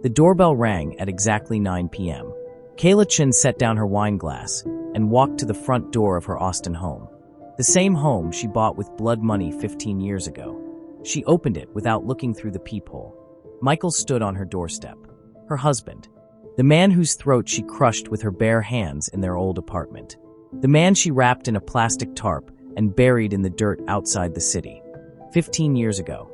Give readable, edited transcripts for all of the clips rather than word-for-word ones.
The doorbell rang at exactly 9 p.m. Kayla Chen set down her wine glass and walked to the front door of her Austin home. The same home she bought with blood money 15 years ago. She opened it without looking through the peephole. Michael stood on her doorstep. Her husband. The man whose throat she crushed with her bare hands in their old apartment. The man she wrapped in a plastic tarp and buried in the dirt outside the city. 15 years ago.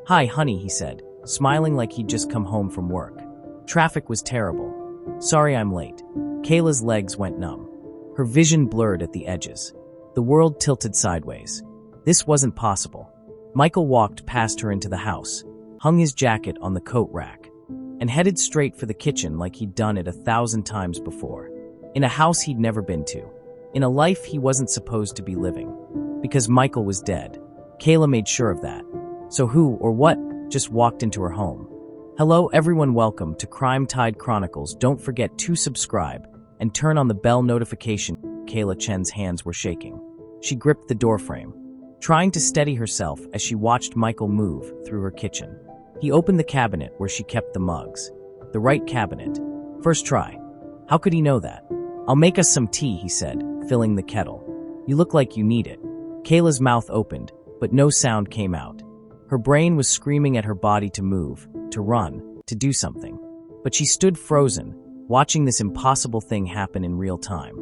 "Hi, honey," he said, smiling like he'd just come home from work. "Traffic was terrible. Sorry I'm late." Kayla's legs went numb. Her vision blurred at the edges. The world tilted sideways. This wasn't possible. Michael walked past her into the house, hung his jacket on the coat rack, and headed straight for the kitchen like he'd done it 1,000 times before. In a house he'd never been to. In a life he wasn't supposed to be living. Because Michael was dead. Kayla made sure of that. So who or what just walked into her home? Hello everyone, welcome to Crime Tide Chronicles. Don't forget to subscribe and turn on the bell notification. Kayla Chen's hands were shaking. She gripped the doorframe, trying to steady herself as she watched Michael move through her kitchen. He opened the cabinet where she kept the mugs. The right cabinet. First try. How could he know that? "I'll make us some tea," he said, filling the kettle. "You look like you need it." Kayla's mouth opened, but no sound came out. Her brain was screaming at her body to move, to run, to do something. But she stood frozen, watching this impossible thing happen in real time.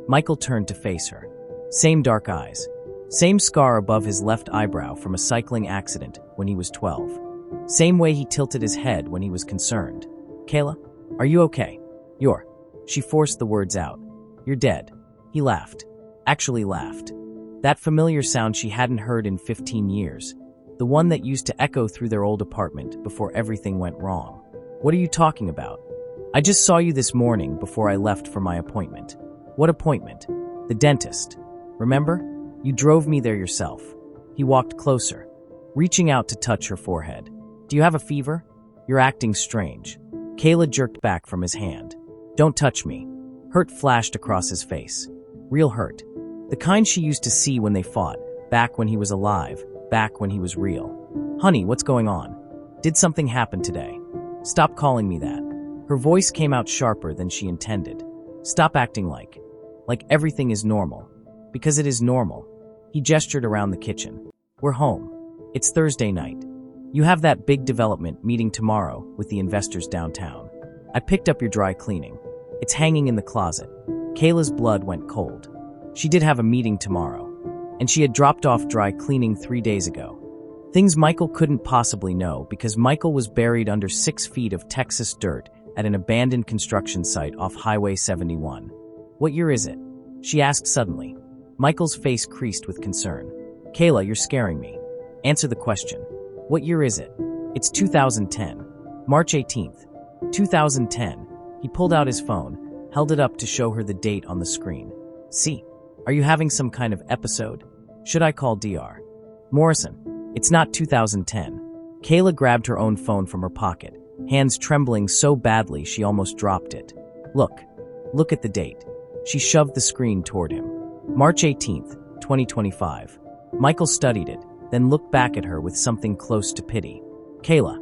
Michael turned to face her. Same dark eyes. Same scar above his left eyebrow from a cycling accident when he was 12. Same way he tilted his head when he was concerned. "Kayla, are you okay?" "You're..." She forced the words out. "You're dead." He laughed. Actually laughed. That familiar sound she hadn't heard in 15 years. The one that used to echo through their old apartment before everything went wrong. "What are you talking about?" "I just saw you this morning before I left for my appointment." "What appointment?" "The dentist. Remember? You drove me there yourself." He walked closer, reaching out to touch her forehead. "Do you have a fever? You're acting strange." Kayla jerked back from his hand. "Don't touch me." Hurt flashed across his face. Real hurt. The kind she used to see when they fought, back when he was alive, back when he was real. "Honey, what's going on? Did something happen today?" "Stop calling me that." Her voice came out sharper than she intended. "Stop acting like everything is normal." Because it is normal. He gestured around the kitchen. "We're home. It's Thursday night. You have that big development meeting tomorrow with the investors downtown. I picked up your dry cleaning. It's hanging in the closet." Kayla's blood went cold. She did have a meeting tomorrow, and she had dropped off dry cleaning 3 days ago. Things Michael couldn't possibly know because Michael was buried under 6 feet of Texas dirt at an abandoned construction site off Highway 71. "What year is it?" she asked suddenly. Michael's face creased with concern. "Kayla, you're scaring me. Answer the question. What year is it?" "It's 2010. March 18th. 2010. He pulled out his phone, held it up to show her the date on the screen. "See? Are you having some kind of episode? Should I call Dr. Morrison?" "It's not 2010. Kayla grabbed her own phone from her pocket, hands trembling so badly she almost dropped it. Look at the date." She shoved the screen toward him. "March 18th, 2025. Michael studied it, then looked back at her with something close to pity. "Kayla,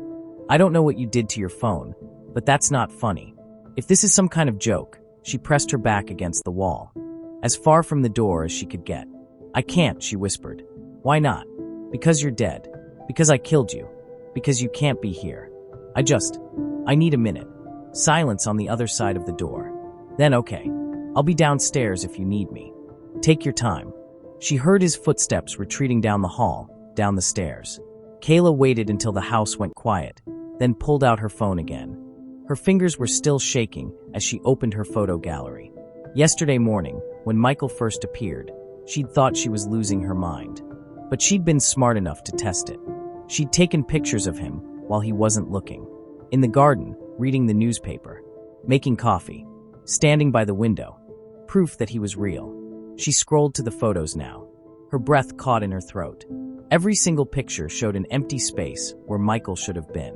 I don't know what you did to your phone, but that's not funny. If this is some kind of joke," she pressed her back against the wall, as far from the door as she could get. "I can't," she whispered. "Why not?" "Because you're dead. Because I killed you. Because you can't be here. I need a minute." Silence on the other side of the door. Then, "Okay. I'll be downstairs if you need me. Take your time." She heard his footsteps retreating down the hall, down the stairs. Kayla waited until the house went quiet, then pulled out her phone again. Her fingers were still shaking as she opened her photo gallery. Yesterday morning, when Michael first appeared, she'd thought she was losing her mind. But she'd been smart enough to test it. She'd taken pictures of him while he wasn't looking. In the garden, reading the newspaper. Making coffee. Standing by the window. Proof that he was real. She scrolled to the photos now. Her breath caught in her throat. Every single picture showed an empty space where Michael should have been.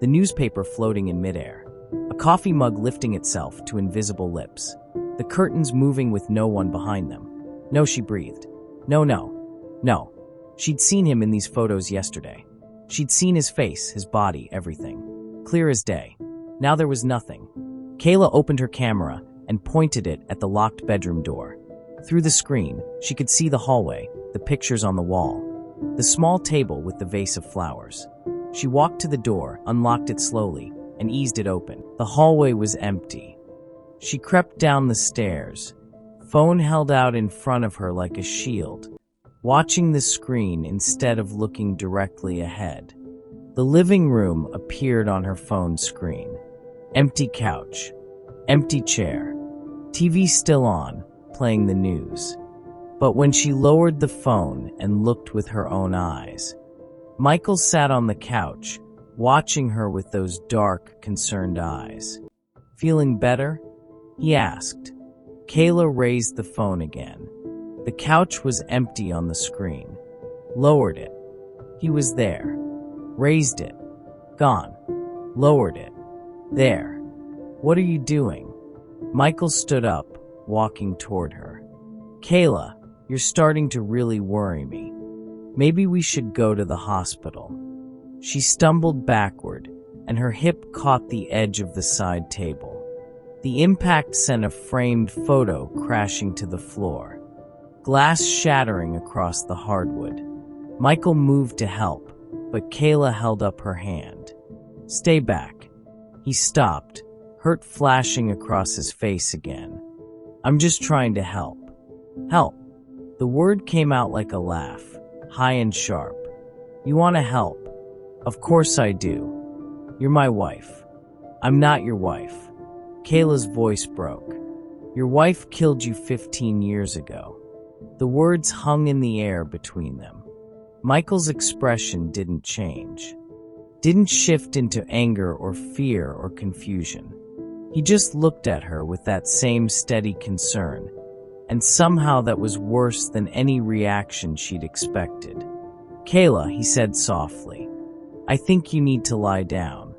The newspaper floating in midair. A coffee mug lifting itself to invisible lips. The curtains moving with no one behind them. "No," she breathed. No. She'd seen him in these photos yesterday. She'd seen his face, his body, everything. Clear as day. Now there was nothing. Kayla opened her camera and pointed it at the locked bedroom door. Through the screen, she could see the hallway, the pictures on the wall, the small table with the vase of flowers. She walked to the door, unlocked it slowly, and eased it open. The hallway was empty. She crept down the stairs, phone held out in front of her like a shield, watching the screen instead of looking directly ahead. The living room appeared on her phone screen. Empty couch, empty chair, TV still on, playing the news. But when she lowered the phone and looked with her own eyes, Michael sat on the couch, watching her with those dark, concerned eyes. "Feeling better?" he asked. Kayla raised the phone again. The couch was empty on the screen. Lowered it. He was there. Raised it. Gone. Lowered it. There. "What are you doing?" Michael stood up, walking toward her. "Kayla, you're starting to really worry me. Maybe we should go to the hospital." She stumbled backward, and her hip caught the edge of the side table. The impact sent a framed photo crashing to the floor, glass shattering across the hardwood. Michael moved to help, but Kayla held up her hand. "Stay back." He stopped, hurt flashing across his face again. "I'm just trying to help." "Help." The word came out like a laugh, high and sharp. "You want to help?" "Of course I do. You're my wife." "I'm not your wife." Kayla's voice broke. "Your wife killed you 15 years ago." The words hung in the air between them. Michael's expression didn't change. Didn't shift into anger or fear or confusion. He just looked at her with that same steady concern, and somehow that was worse than any reaction she'd expected. "Kayla," he said softly, "I think you need to lie down.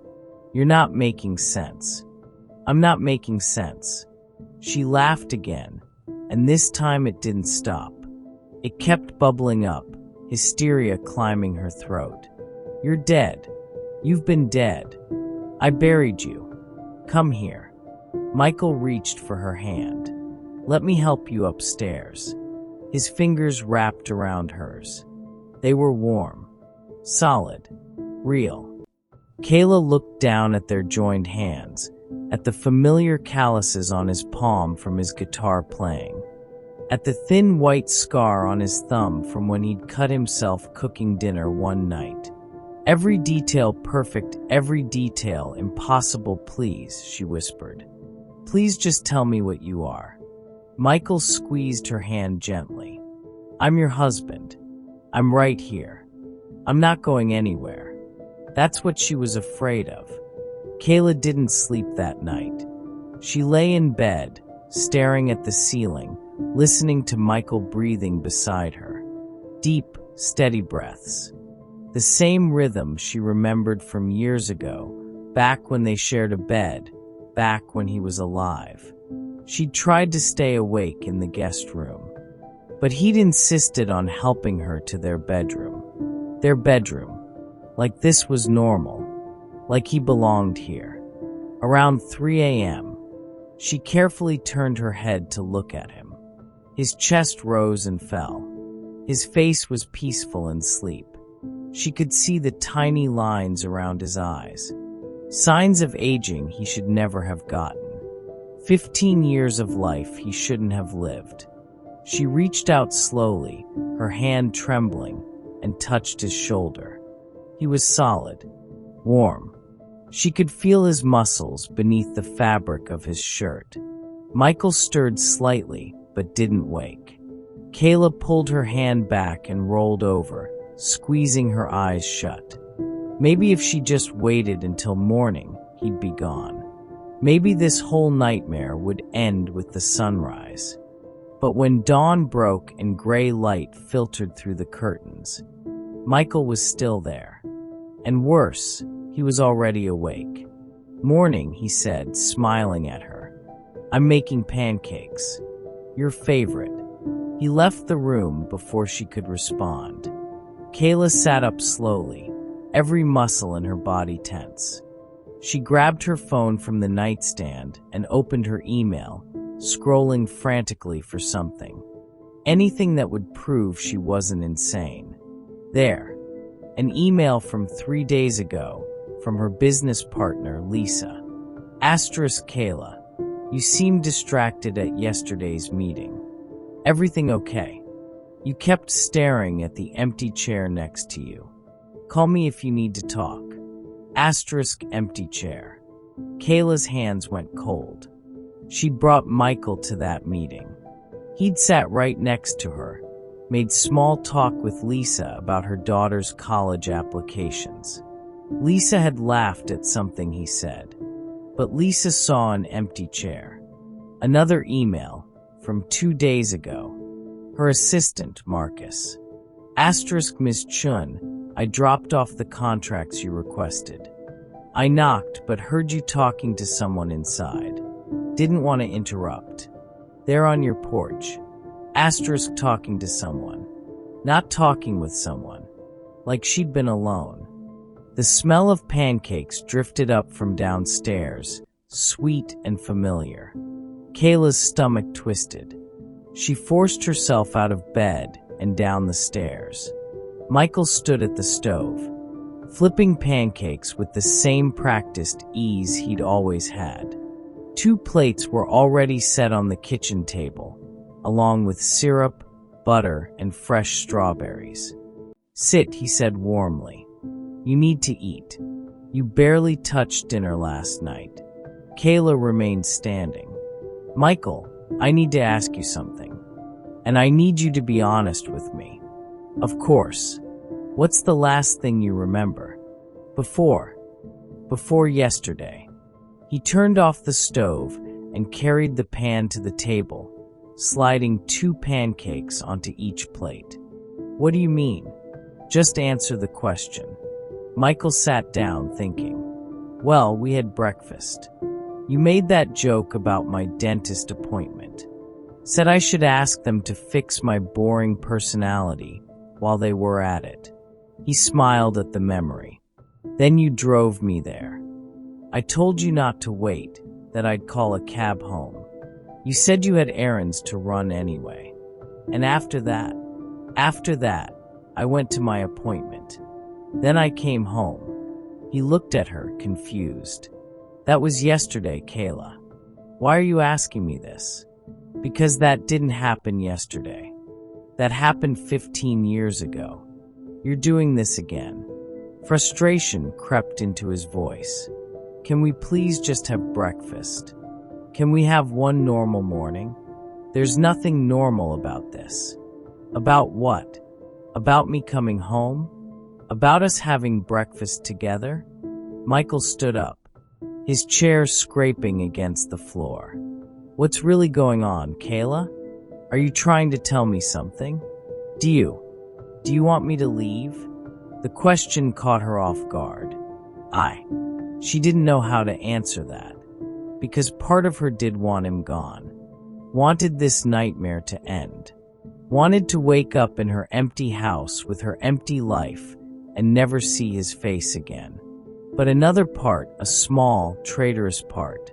You're not making sense." "I'm not making sense." She laughed again, and this time it didn't stop. It kept bubbling up, hysteria climbing her throat. "You're dead. You've been dead. I buried you. Come here." Michael reached for her hand. "Let me help you upstairs." His fingers wrapped around hers. They were warm, solid, real. Kayla looked down at their joined hands, at the familiar calluses on his palm from his guitar playing, at the thin white scar on his thumb from when he'd cut himself cooking dinner one night. "Every detail perfect, every detail impossible, please," she whispered. "Please just tell me what you are." Michael squeezed her hand gently. "I'm your husband. I'm right here. I'm not going anywhere." That's what she was afraid of. Kayla didn't sleep that night. She lay in bed, staring at the ceiling, listening to Michael breathing beside her. Deep, steady breaths. The same rhythm she remembered from years ago, back when they shared a bed, back when he was alive. She'd tried to stay awake in the guest room, but he'd insisted on helping her to their bedroom. Their bedroom. Like this was normal. Like he belonged here. Around 3 a.m., she carefully turned her head to look at him. His chest rose and fell. His face was peaceful in sleep. She could see the tiny lines around his eyes. Signs of aging he should never have gotten. 15 years of life he shouldn't have lived. She reached out slowly, her hand trembling, and touched his shoulder. He was solid, warm. She could feel his muscles beneath the fabric of his shirt. Michael stirred slightly, but didn't wake. Kayla pulled her hand back and rolled over, squeezing her eyes shut. Maybe if she just waited until morning, he'd be gone. Maybe this whole nightmare would end with the sunrise. But when dawn broke and gray light filtered through the curtains, Michael was still there. And worse, he was already awake. "Morning," he said, smiling at her. "I'm making pancakes. Your favorite." He left the room before she could respond. Kayla sat up slowly, every muscle in her body tense. She grabbed her phone from the nightstand and opened her email, scrolling frantically for something. Anything that would prove she wasn't insane. There, an email from 3 days ago from her business partner, Lisa. Asterisk Kayla, you seemed distracted at yesterday's meeting. Everything okay? You kept staring at the empty chair next to you. Call me if you need to talk. Asterisk empty chair. Kayla's hands went cold. She'd brought Michael to that meeting. He'd sat right next to her, made small talk with Lisa about her daughter's college applications. Lisa had laughed at something he said, but Lisa saw an empty chair. Another email from 2 days ago. Her assistant, Marcus. Asterisk Ms. Chun, I dropped off the contracts you requested. I knocked but heard you talking to someone inside. Didn't want to interrupt. They're on your porch. Asterisk talking to someone. Not talking with someone. Like she'd been alone. The smell of pancakes drifted up from downstairs, sweet and familiar. Kayla's stomach twisted. She forced herself out of bed and down the stairs. Michael stood at the stove, flipping pancakes with the same practiced ease he'd always had. 2 plates were already set on the kitchen table, along with syrup, butter, and fresh strawberries. Sit, he said warmly. You need to eat. You barely touched dinner last night. Kayla remained standing. Michael, I need to ask you something. And I need you to be honest with me. Of course. What's the last thing you remember? Before yesterday. He turned off the stove and carried the pan to the table, sliding 2 pancakes onto each plate. What do you mean? Just answer the question. Michael sat down thinking. Well, we had breakfast. You made that joke about my dentist appointment. Said I should ask them to fix my boring personality while they were at it. He smiled at the memory. Then you drove me there. I told you not to wait, that I'd call a cab home. You said you had errands to run anyway. And after that, I went to my appointment. Then I came home. He looked at her, confused. That was yesterday, Kayla. Why are you asking me this? Because that didn't happen yesterday. That happened 15 years ago. You're doing this again. Frustration crept into his voice. Can we please just have breakfast? Can we have one normal morning? There's nothing normal about this. About what? About me coming home? About us having breakfast together? Michael stood up, his chair scraping against the floor. What's really going on, Kayla? Are you trying to tell me something? Do you want me to leave? The question caught her off guard. She didn't know how to answer that, because part of her did want him gone, wanted this nightmare to end, wanted to wake up in her empty house with her empty life and never see his face again. But another part, a small, traitorous part,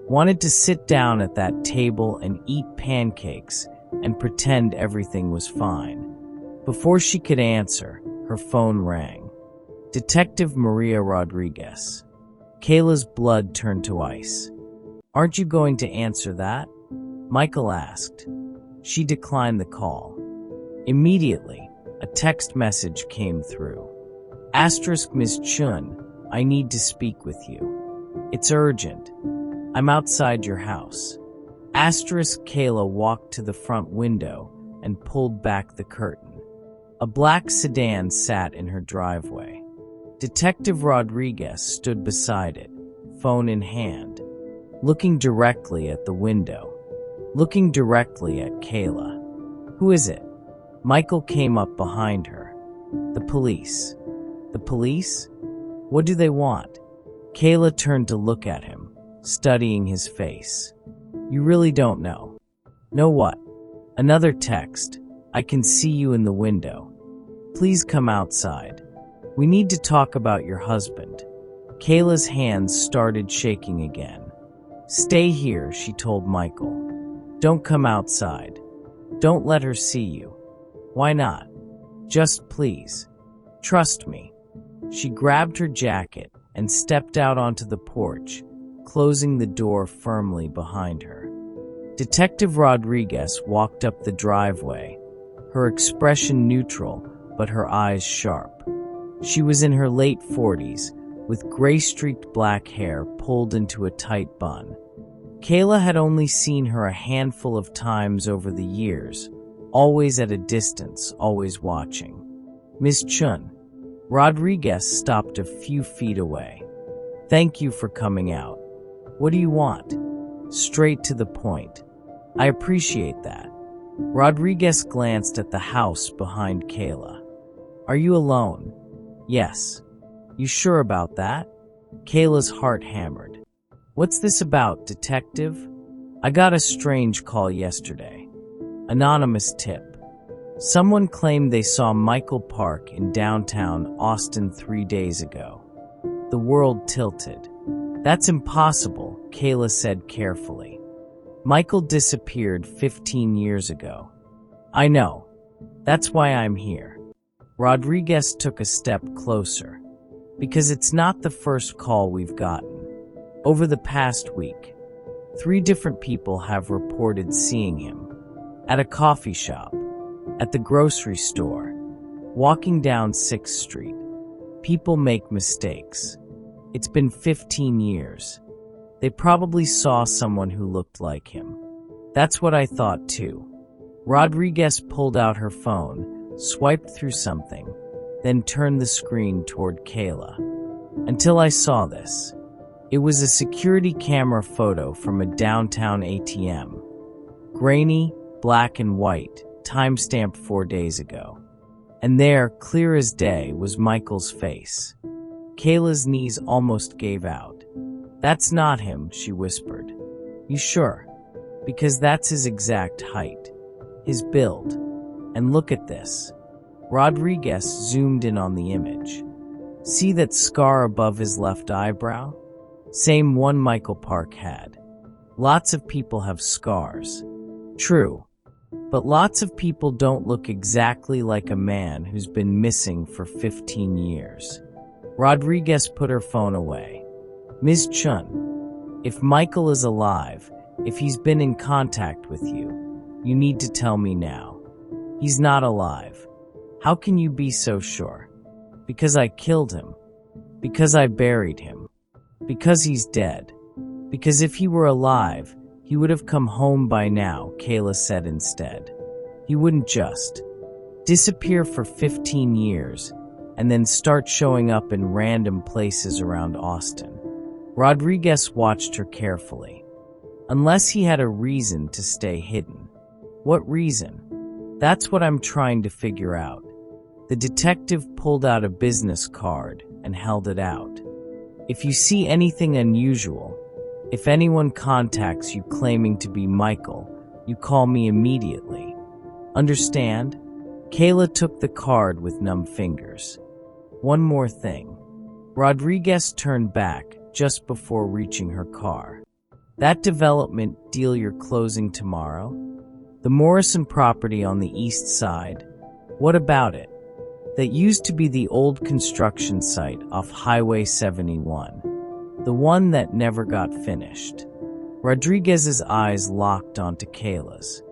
wanted to sit down at that table and eat pancakes and pretend everything was fine. Before she could answer, her phone rang. Detective Maria Rodriguez. Kayla's blood turned to ice. Aren't you going to answer that? Michael asked. She declined the call. Immediately, a text message came through. Asterisk Ms. Chun, I need to speak with you. It's urgent. I'm outside your house. Asterisk Kayla walked to the front window and pulled back the curtain. A black sedan sat in her driveway. Detective Rodriguez stood beside it, phone in hand, looking directly at the window, looking directly at Kayla. Who is it? Michael came up behind her. The police. The police? What do they want? Kayla turned to look at him, studying his face. You really don't know. Know what? Another text. I can see you in the window. Please come outside. We need to talk about your husband. Kayla's hands started shaking again. "Stay here," she told Michael. "Don't come outside. Don't let her see you." "Why not? Just please. Trust me." She grabbed her jacket and stepped out onto the porch, closing the door firmly behind her. Detective Rodriguez walked up the driveway, her expression neutral but her eyes sharp. She was in her late 40s, with gray-streaked black hair pulled into a tight bun. Kayla had only seen her a handful of times over the years, always at a distance, always watching. "Miss Chen." Rodriguez stopped a few feet away. "Thank you for coming out. What do you want?" "Straight to the point." "I appreciate that." Rodriguez glanced at the house behind Kayla. "Are you alone?" "Yes." "You sure about that?" Kayla's heart hammered. "What's this about, detective?" "I got a strange call yesterday. Anonymous tip. Someone claimed they saw Michael Park in downtown Austin 3 days ago." The world tilted. "That's impossible," Kayla said carefully. "Michael disappeared 15 years ago." "I know. That's why I'm here." Rodriguez took a step closer. "Because it's not the first call we've gotten. Over the past week, 3 different people have reported seeing him. At a coffee shop, at the grocery store, walking down 6th Street. People make mistakes. It's been 15 years. They probably saw someone who looked like him." "That's what I thought too." Rodriguez pulled out her phone, swiped through something, then turned the screen toward Kayla. "Until I saw this. It was a security camera photo from a downtown ATM. Grainy, black and white, timestamped 4 days ago. And there, clear as day, was Michael's face." Kayla's knees almost gave out. "That's not him," she whispered. "You sure?" "Because that's his exact height. His build. And look at this." Rodriguez zoomed in on the image. "See that scar above his left eyebrow? Same one Michael Park had. Lots of people have scars. True. But lots of people don't look exactly like a man who's been missing for 15 years. Rodriguez put her phone away. "Ms. Chun, if Michael is alive, if he's been in contact with you, you need to tell me now." "He's not alive." "How can you be so sure?" "Because I killed him. Because I buried him. Because he's dead. Because if he were alive, he would have come home by now," Kayla said instead. "He wouldn't just disappear for 15 years and then start showing up in random places around Austin." Rodriguez watched her carefully. "Unless he had a reason to stay hidden." "What reason?" "That's what I'm trying to figure out." The detective pulled out a business card and held it out. "If you see anything unusual, if anyone contacts you claiming to be Michael, you call me immediately. Understand?" Kayla took the card with numb fingers. "One more thing." Rodriguez turned back just before reaching her car. "That development deal you're closing tomorrow? The Morrison property on the east side? What about it? That used to be the old construction site off Highway 71. The one that never got finished." Rodriguez's eyes locked onto Kayla's.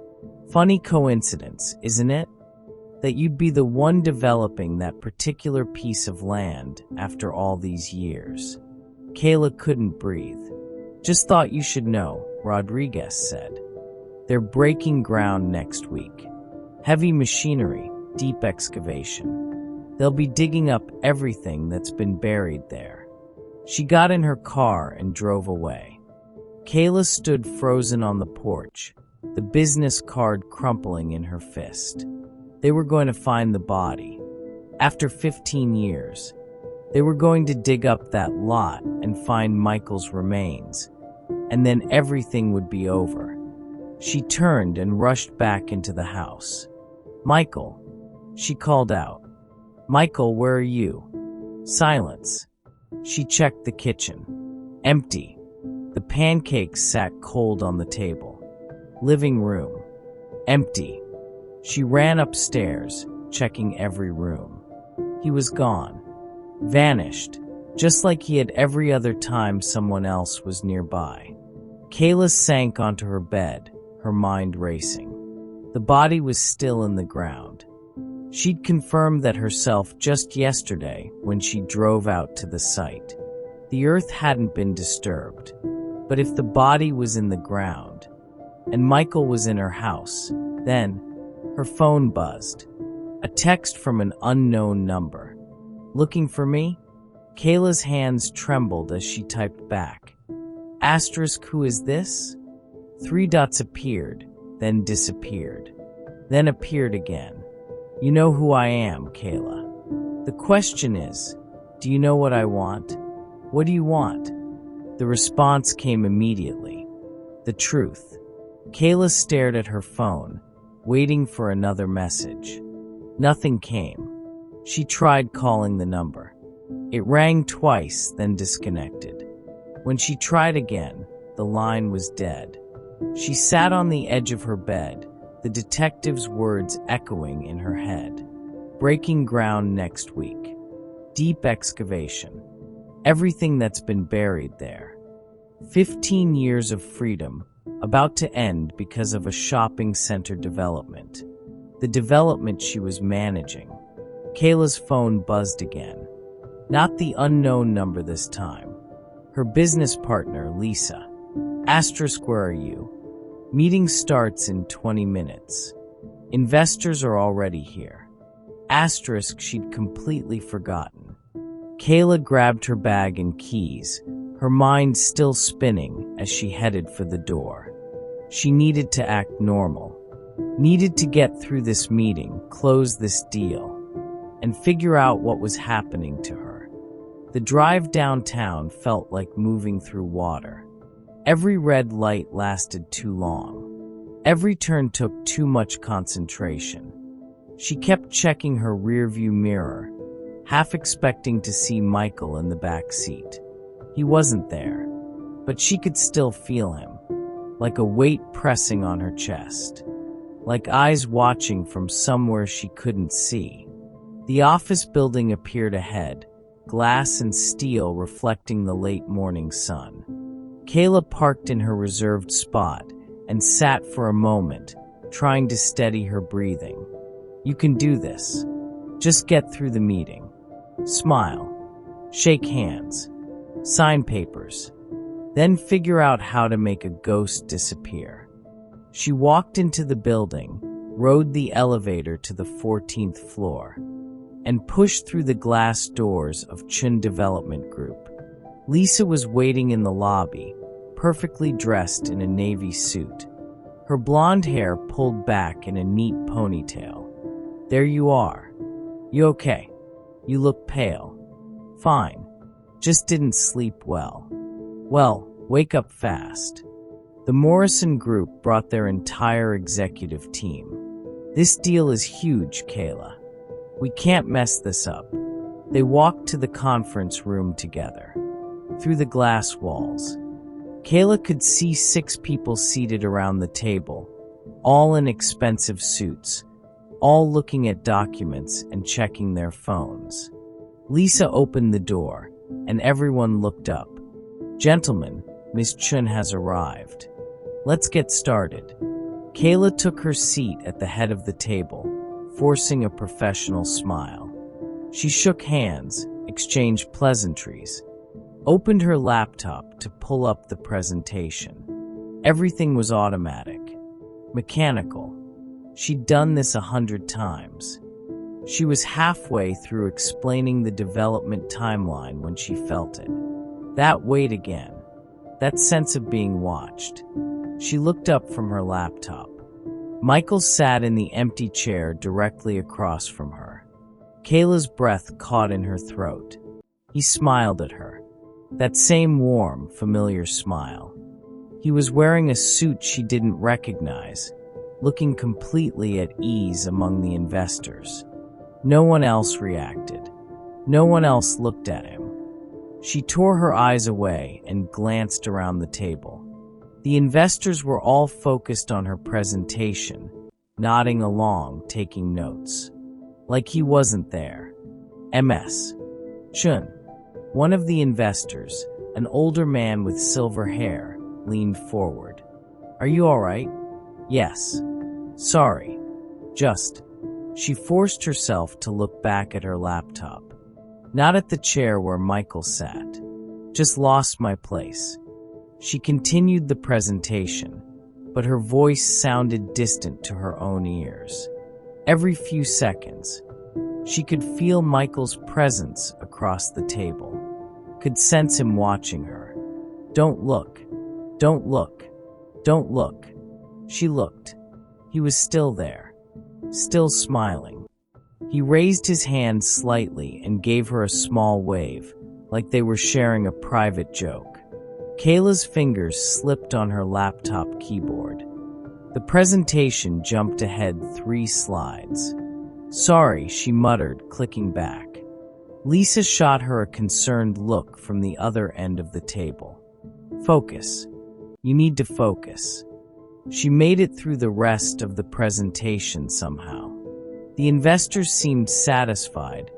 "Funny coincidence, isn't it? That you'd be the one developing that particular piece of land after all these years." Kayla couldn't breathe. "Just thought you should know," Rodriguez said. "They're breaking ground next week. Heavy machinery, deep excavation. They'll be digging up everything that's been buried there." She got in her car and drove away. Kayla stood frozen on the porch, the business card crumpling in her fist. They were going to find the body. After 15 years, they were going to dig up that lot and find Michael's remains, and then everything would be over. She turned and rushed back into the house. "Michael," she called out. "Michael, where are you?" Silence. She checked the kitchen. Empty. The pancakes sat cold on the table. Living room. Empty. She ran upstairs, checking every room. He was gone. Vanished, just like he had every other time someone else was nearby. Kayla sank onto her bed, her mind racing. The body was still in the ground. She'd confirmed that herself just yesterday when she drove out to the site. The earth hadn't been disturbed. But if the body was in the ground, and Michael was in her house, then her phone buzzed. A text from an unknown number. Looking for me? Kayla's hands trembled as she typed back. Asterisk, who is this? 3 dots appeared, then disappeared. Then appeared again. You know who I am, Kayla. The question is, do you know what I want? What do you want? The response came immediately. The truth. Kayla stared at her phone, waiting for another message. Nothing came. She tried calling the number. It rang twice, then disconnected. When she tried again, the line was dead. She sat on the edge of her bed, the detective's words echoing in her head. Breaking ground next week. Deep excavation. Everything that's been buried there. 15 years of freedom, about to end because of a shopping center development. The development she was managing. Kayla's phone buzzed again. Not the unknown number this time. Her business partner, Lisa. Asterisk, where are you? Meeting starts in 20 minutes. Investors are already here. Asterisk, she'd completely forgotten. Kayla grabbed her bag and keys, her mind still spinning as she headed for the door. She needed to act normal. Needed to get through this meeting, close this deal, and figure out what was happening to her. The drive downtown felt like moving through water. Every red light lasted too long. Every turn took too much concentration. She kept checking her rearview mirror, half expecting to see Michael in the back seat. He wasn't there, but she could still feel him, like a weight pressing on her chest, like eyes watching from somewhere she couldn't see. The office building appeared ahead, glass and steel reflecting the late morning sun. Kayla parked in her reserved spot and sat for a moment, trying to steady her breathing. You can do this. Just get through the meeting. Smile. Shake hands. Sign papers. Then figure out how to make a ghost disappear. She walked into the building, rode the elevator to the 14th floor, and pushed through the glass doors of Chen Development Group. Lisa was waiting in the lobby, perfectly dressed in a navy suit, her blonde hair pulled back in a neat ponytail. There you are. You okay? You look pale. Fine. Just didn't sleep well. Well, wake up fast. The Morrison Group brought their entire executive team. This deal is huge, Kayla. We can't mess this up. They walked to the conference room together. Through the glass walls, Kayla could see 6 people seated around the table, all in expensive suits, all looking at documents and checking their phones. Lisa opened the door, and everyone looked up. Gentlemen, Miss Chen has arrived. Let's get started. Kayla took her seat at the head of the table, forcing a professional smile. She shook hands, exchanged pleasantries, opened her laptop to pull up the presentation. Everything was automatic, mechanical. She'd done this 100 times. She was halfway through explaining the development timeline when she felt it. That weight again. That sense of being watched. She looked up from her laptop. Michael sat in the empty chair directly across from her. Kayla's breath caught in her throat. He smiled at her. That same warm, familiar smile. He was wearing a suit she didn't recognize, looking completely at ease among the investors. No one else reacted. No one else looked at him. She tore her eyes away and glanced around the table. The investors were all focused on her presentation, nodding along, taking notes. Like he wasn't there. Ms. Chun, one of the investors, an older man with silver hair, leaned forward. Are you all right? Yes. Sorry. Just. She forced herself to look back at her laptop. Not at the chair where Michael sat. Just lost my place. She continued the presentation, but her voice sounded distant to her own ears. Every few seconds, she could feel Michael's presence across the table, could sense him watching her. Don't look. Don't look. Don't look. She looked. He was still there, still smiling. He raised his hand slightly and gave her a small wave, like they were sharing a private joke. Kayla's fingers slipped on her laptop keyboard. The presentation jumped ahead 3 slides. Sorry, she muttered, clicking back. Lisa shot her a concerned look from the other end of the table. Focus. You need to focus. She made it through the rest of the presentation somehow. The investors seemed satisfied,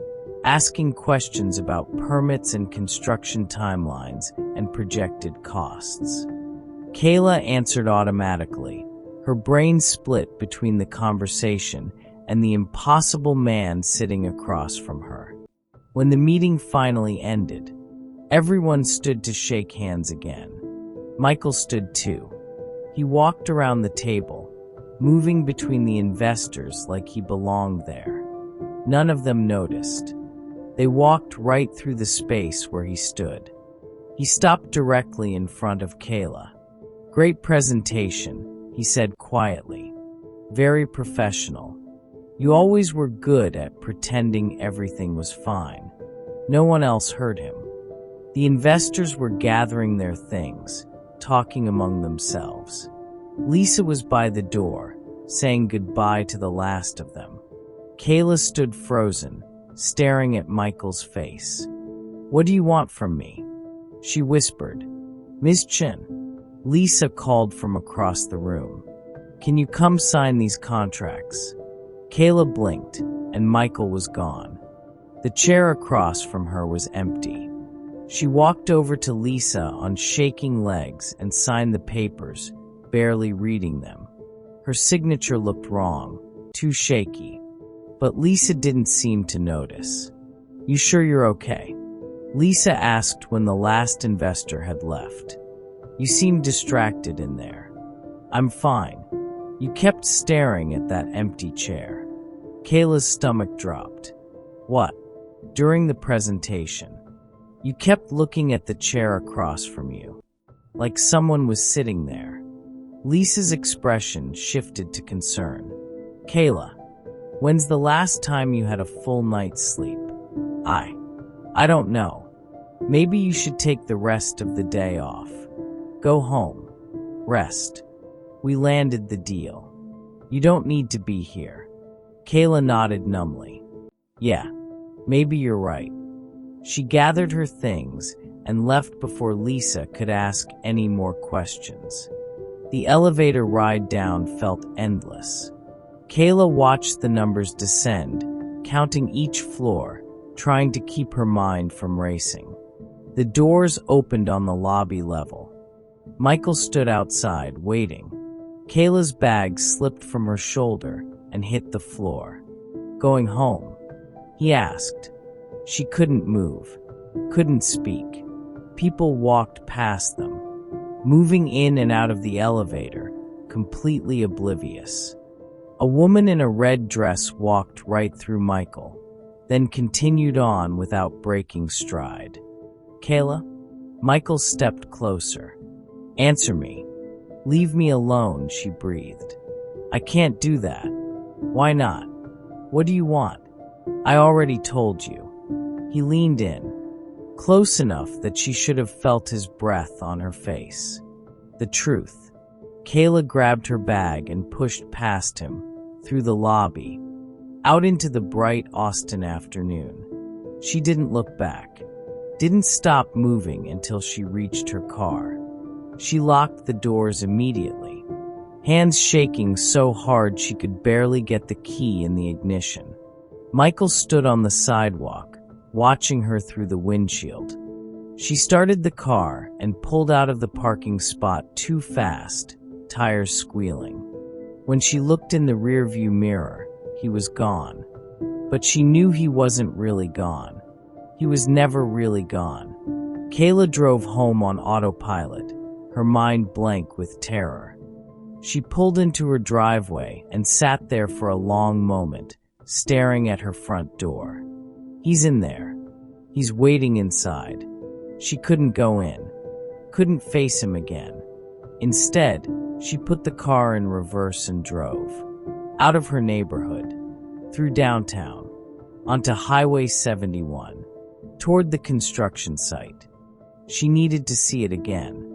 asking questions about permits and construction timelines and projected costs. Kayla answered automatically, her brain split between the conversation and the impossible man sitting across from her. When the meeting finally ended, everyone stood to shake hands again. Michael stood too. He walked around the table, moving between the investors like he belonged there. None of them noticed. They walked right through the space where he stood. He stopped directly in front of Kayla. Great presentation, he said quietly. Very professional. You always were good at pretending everything was fine. No one else heard him. The investors were gathering their things, talking among themselves. Lisa was by the door, saying goodbye to the last of them. Kayla stood frozen, staring at Michael's face. What do you want from me? She whispered. Ms. Chen. Lisa called from across the room. Can you come sign these contracts? Kayla blinked, and Michael was gone. The chair across from her was empty. She walked over to Lisa on shaking legs and signed the papers, barely reading them. Her signature looked wrong, too shaky. But Lisa didn't seem to notice. You sure you're okay? Lisa asked when the last investor had left. You seemed distracted in there. I'm fine. You kept staring at that empty chair. Kayla's stomach dropped. What? During the presentation. You kept looking at the chair across from you, like someone was sitting there. Lisa's expression shifted to concern. Kayla, when's the last time you had a full night's sleep? I don't know. Maybe you should take the rest of the day off. Go home. Rest. We landed the deal. You don't need to be here. Kayla nodded numbly. Yeah, maybe you're right. She gathered her things and left before Lisa could ask any more questions. The elevator ride down felt endless. Kayla watched the numbers descend, counting each floor, trying to keep her mind from racing. The doors opened on the lobby level. Michael stood outside, waiting. Kayla's bag slipped from her shoulder and hit the floor. Going home? He asked. She couldn't move, couldn't speak. People walked past them, moving in and out of the elevator, completely oblivious. A woman in a red dress walked right through Michael, then continued on without breaking stride. Kayla? Michael stepped closer. Answer me. Leave me alone, she breathed. I can't do that. Why not? What do you want? I already told you. He leaned in, close enough that she should have felt his breath on her face. The truth. Kayla grabbed her bag and pushed past him, through the lobby, out into the bright Austin afternoon. She didn't look back, didn't stop moving until she reached her car. She locked the doors immediately, hands shaking so hard she could barely get the key in the ignition. Michael stood on the sidewalk, watching her through the windshield. She started the car and pulled out of the parking spot too fast, tires squealing. When she looked in the rearview mirror, he was gone. But she knew he wasn't really gone. He was never really gone. Kayla drove home on autopilot, her mind blank with terror. She pulled into her driveway and sat there for a long moment, staring at her front door. He's in there. He's waiting inside. She couldn't go in, couldn't face him again. Instead, she put the car in reverse and drove. Out of her neighborhood, through downtown, onto Highway 71, toward the construction site. She needed to see it again.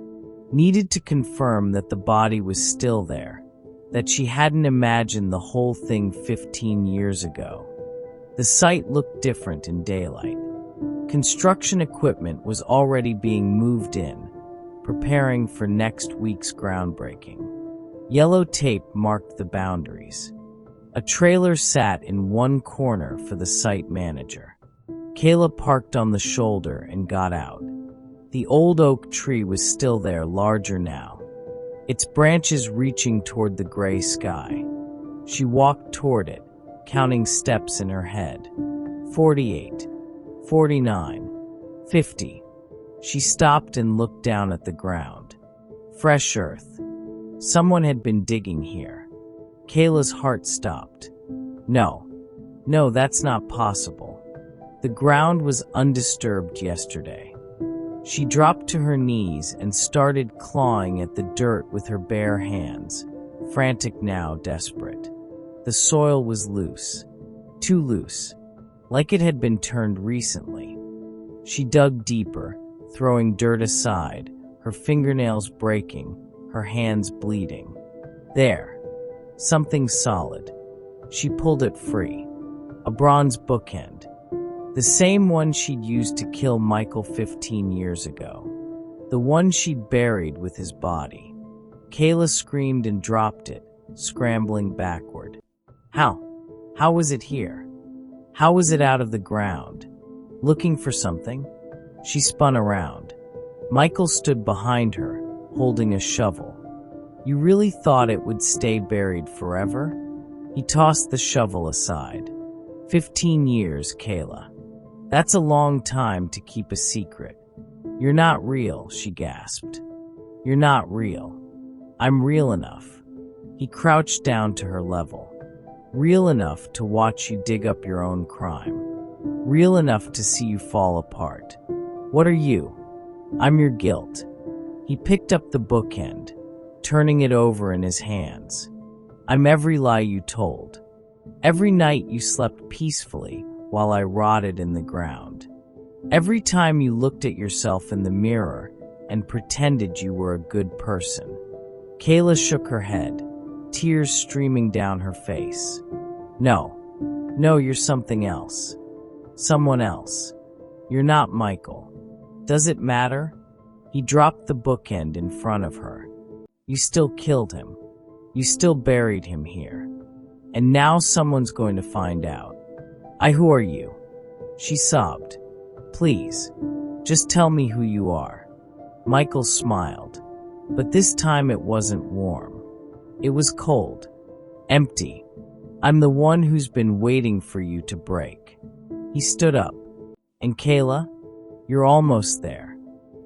Needed to confirm that the body was still there, that she hadn't imagined the whole thing 15 years ago. The site looked different in daylight. Construction equipment was already being moved in, preparing for next week's groundbreaking. Yellow tape marked the boundaries. A trailer sat in one corner for the site manager. Kayla parked on the shoulder and got out. The old oak tree was still there, larger now, its branches reaching toward the gray sky. She walked toward it, counting steps in her head. 48, 49, 50. She stopped and looked down at the ground. Fresh earth. Someone had been digging here. Kayla's heart stopped. No, that's not possible. The ground was undisturbed yesterday. She dropped to her knees and started clawing at the dirt with her bare hands, frantic now, desperate. The soil was loose, too loose, like it had been turned recently. She dug deeper, throwing dirt aside, her fingernails breaking, her hands bleeding. There, something solid. She pulled it free. A bronze bookend. The same one she'd used to kill Michael 15 years ago. The one she'd buried with his body. Kayla screamed and dropped it, scrambling backward. How? How was it here? How was it out of the ground? Looking for something? She spun around. Michael stood behind her, holding a shovel. You really thought it would stay buried forever? He tossed the shovel aside. 15 years, Kayla. That's a long time to keep a secret. You're not real, she gasped. You're not real. I'm real enough. He crouched down to her level. Real enough to watch you dig up your own crime. Real enough to see you fall apart. What are you? I'm your guilt. He picked up the bookend, turning it over in his hands. I'm every lie you told. Every night you slept peacefully while I rotted in the ground. Every time you looked at yourself in the mirror and pretended you were a good person. Kayla shook her head, tears streaming down her face. No, you're something else. Someone else. You're not Michael. Does it matter? He dropped the bookend in front of her. You still killed him. You still buried him here. And now someone's going to find out. Who are you? She sobbed. Please, just tell me who you are. Michael smiled, but this time it wasn't warm. It was cold, empty. I'm the one who's been waiting for you to break. He stood up. And Kayla, you're almost there.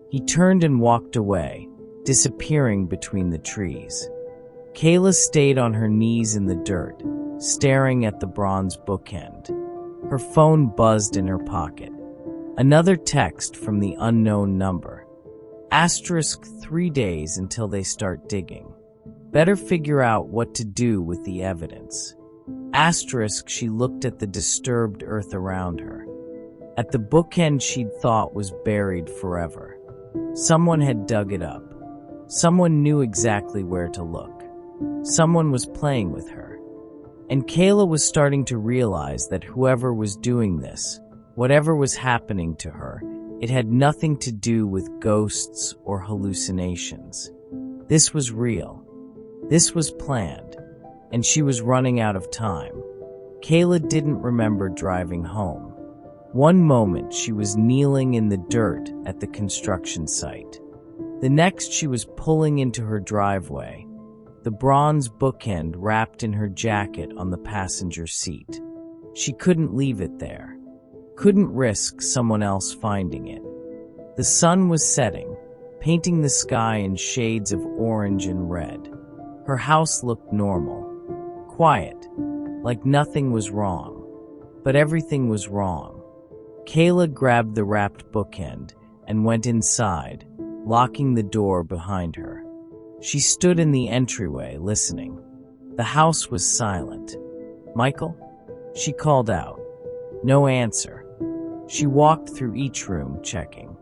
He turned and walked away, disappearing between the trees. Kayla stayed on her knees in the dirt, staring at the bronze bookend. Her phone buzzed in her pocket. Another text from the unknown number. Asterisk 3 days until they start digging. Better figure out what to do with the evidence. Asterisk, she looked at the disturbed earth around her. At the bookend she'd thought was buried forever. Someone had dug it up. Someone knew exactly where to look. Someone was playing with her. And Kayla was starting to realize that whoever was doing this, whatever was happening to her, It had nothing to do with ghosts or hallucinations. This was real. This was planned, and she was running out of time. Kayla didn't remember driving home. One moment she was kneeling in the dirt at the construction site. The next she was pulling into her driveway, the bronze bookend wrapped in her jacket on the passenger seat. She couldn't leave it there. Couldn't risk someone else finding it. The sun was setting, painting the sky in shades of orange and red. Her house looked normal, quiet, like nothing was wrong. But everything was wrong. Kayla grabbed the wrapped bookend and went inside, locking the door behind her. She stood in the entryway, listening. The house was silent. "Michael?" she called out. No answer. She walked through each room, checking.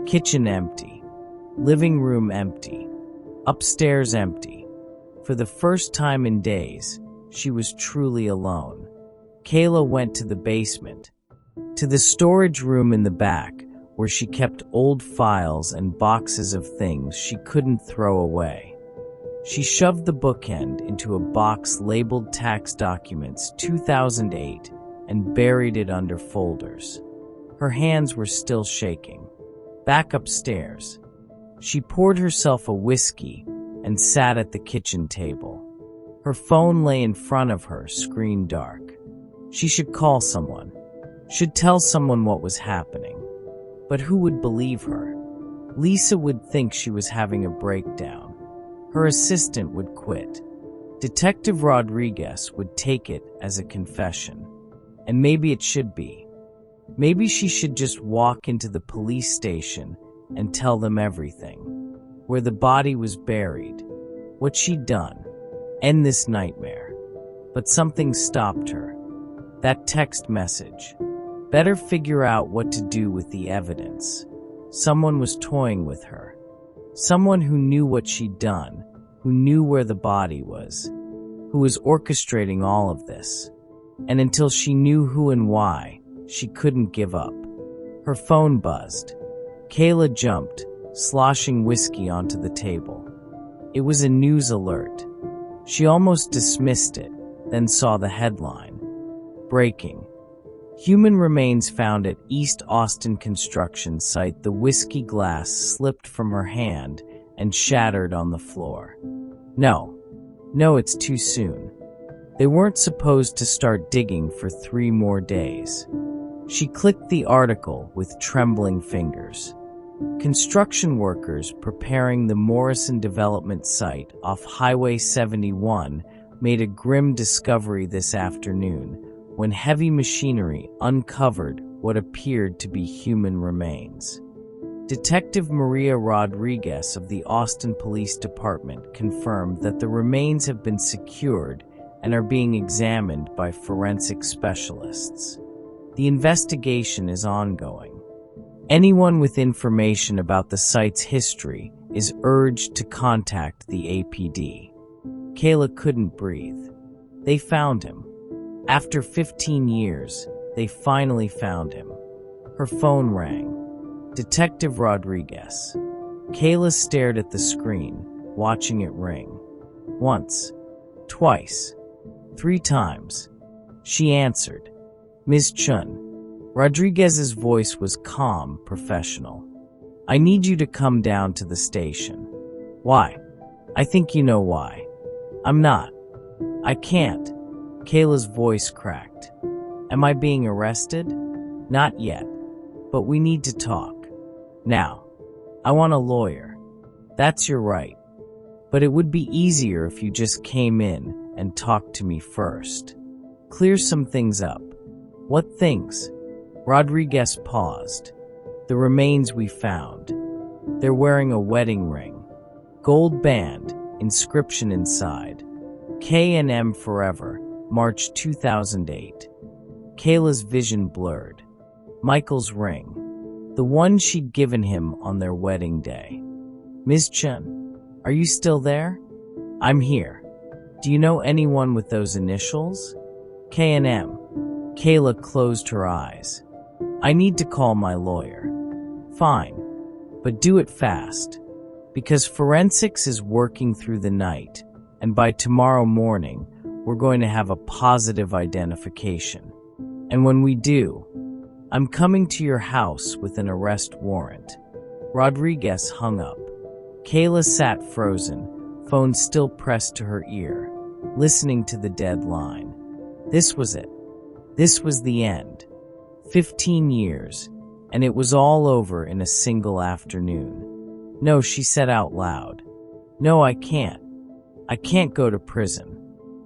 Kitchen empty. Living room empty. Upstairs empty. For the first time in days, she was truly alone. Kayla went to the basement, to the storage room in the back, where she kept old files and boxes of things she couldn't throw away. She shoved the bookend into a box labeled Tax Documents 2008 and buried it under folders. Her hands were still shaking. Back upstairs, she poured herself a whiskey and sat at the kitchen table. Her phone lay in front of her, screen dark. She should call someone, should tell someone what was happening. But who would believe her? Lisa would think she was having a breakdown. Her assistant would quit. Detective Rodriguez would take it as a confession. And maybe it should be. Maybe she should just walk into the police station and tell them everything. Where the body was buried. What she'd done. End this nightmare. But something stopped her. That text message. Better figure out what to do with the evidence. Someone was toying with her. Someone who knew what she'd done, who knew where the body was, who was orchestrating all of this. And until she knew who and why, she couldn't give up. Her phone buzzed. Kayla jumped, sloshing whiskey onto the table. It was a news alert. She almost dismissed it, then saw the headline. Breaking. Human remains found at East Austin construction site. The whiskey glass slipped from her hand and shattered on the floor. No, it's too soon. They weren't supposed to start digging for 3 more days. She clicked the article with trembling fingers. Construction workers preparing the Morrison development site off Highway 71 made a grim discovery this afternoon when heavy machinery uncovered what appeared to be human remains. Detective Maria Rodriguez of the Austin Police Department confirmed that the remains have been secured and are being examined by forensic specialists. The investigation is ongoing. Anyone with information about the site's history is urged to contact the APD. Kayla couldn't breathe. They found him. After 15 years, they finally found him. Her phone rang. Detective Rodriguez. Kayla stared at the screen, watching it ring. Once, twice, 3 times. She answered. Ms. Chen. Rodriguez's voice was calm, professional. I need you to come down to the station. Why? I think you know why. I'm not. I can't. Kayla's voice cracked. Am I being arrested? Not yet. But we need to talk. Now. I want a lawyer. That's your right. But it would be easier if you just came in and talked to me first. Clear some things up. What things? Rodriguez paused. The remains we found. They're wearing a wedding ring. Gold band, inscription inside. K&M Forever, March 2008. Kayla's vision blurred. Michael's ring. The one she'd given him on their wedding day. Ms. Chen, are you still there? I'm here. Do you know anyone with those initials? K&M. Kayla closed her eyes. I need to call my lawyer. Fine, but do it fast. Because forensics is working through the night, and by tomorrow morning, we're going to have a positive identification. And when we do, I'm coming to your house with an arrest warrant." Rodriguez hung up. Kayla sat frozen, phone still pressed to her ear, listening to the dead line. This was it. This was the end. 15 years, and it was all over in a single afternoon. "No," she said out loud. "No, I can't. I can't go to prison."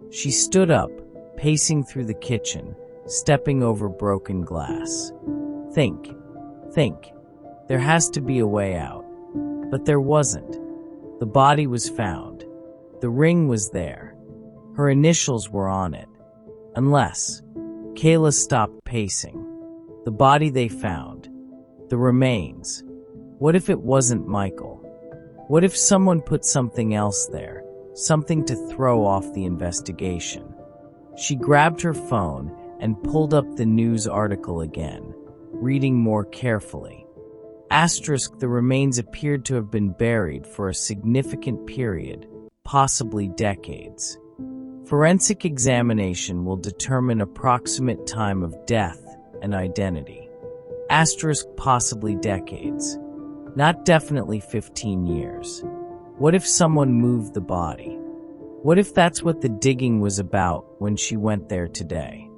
She stood up, pacing through the kitchen, stepping over broken glass. Think. There has to be a way out. But there wasn't. The body was found. The ring was there. Her initials were on it. Unless. Kayla stopped pacing. The body they found. The remains. What if it wasn't Michael? What if someone put something else there? Something to throw off the investigation? She grabbed her phone and pulled up the news article again, reading more carefully. The remains appeared to have been buried for a significant period, possibly decades. Forensic examination will determine approximate time of death and identity. Possibly decades. Not definitely 15 years. What if someone moved the body? What if that's what the digging was about when she went there today?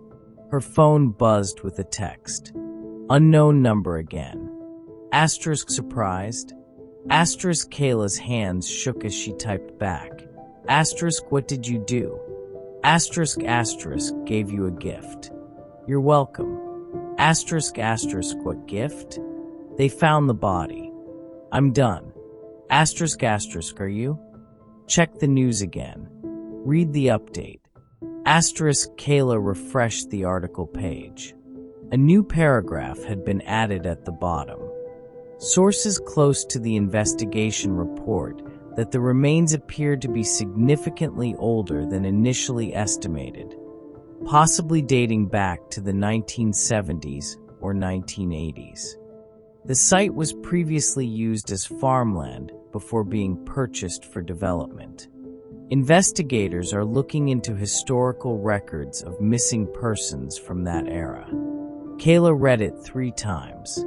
Her phone buzzed with a text. Unknown number again. Surprised? Kayla's hands shook as she typed back. What did you do? Gave you a gift. You're welcome. What gift? They found the body. I'm done. Are you? Check the news again. Read the update. Kayla refreshed the article page. A new paragraph had been added at the bottom. Sources close to the investigation report that the remains appeared to be significantly older than initially estimated, possibly dating back to the 1970s or 1980s. The site was previously used as farmland before being purchased for development. Investigators are looking into historical records of missing persons from that era. Kayla read it 3 times.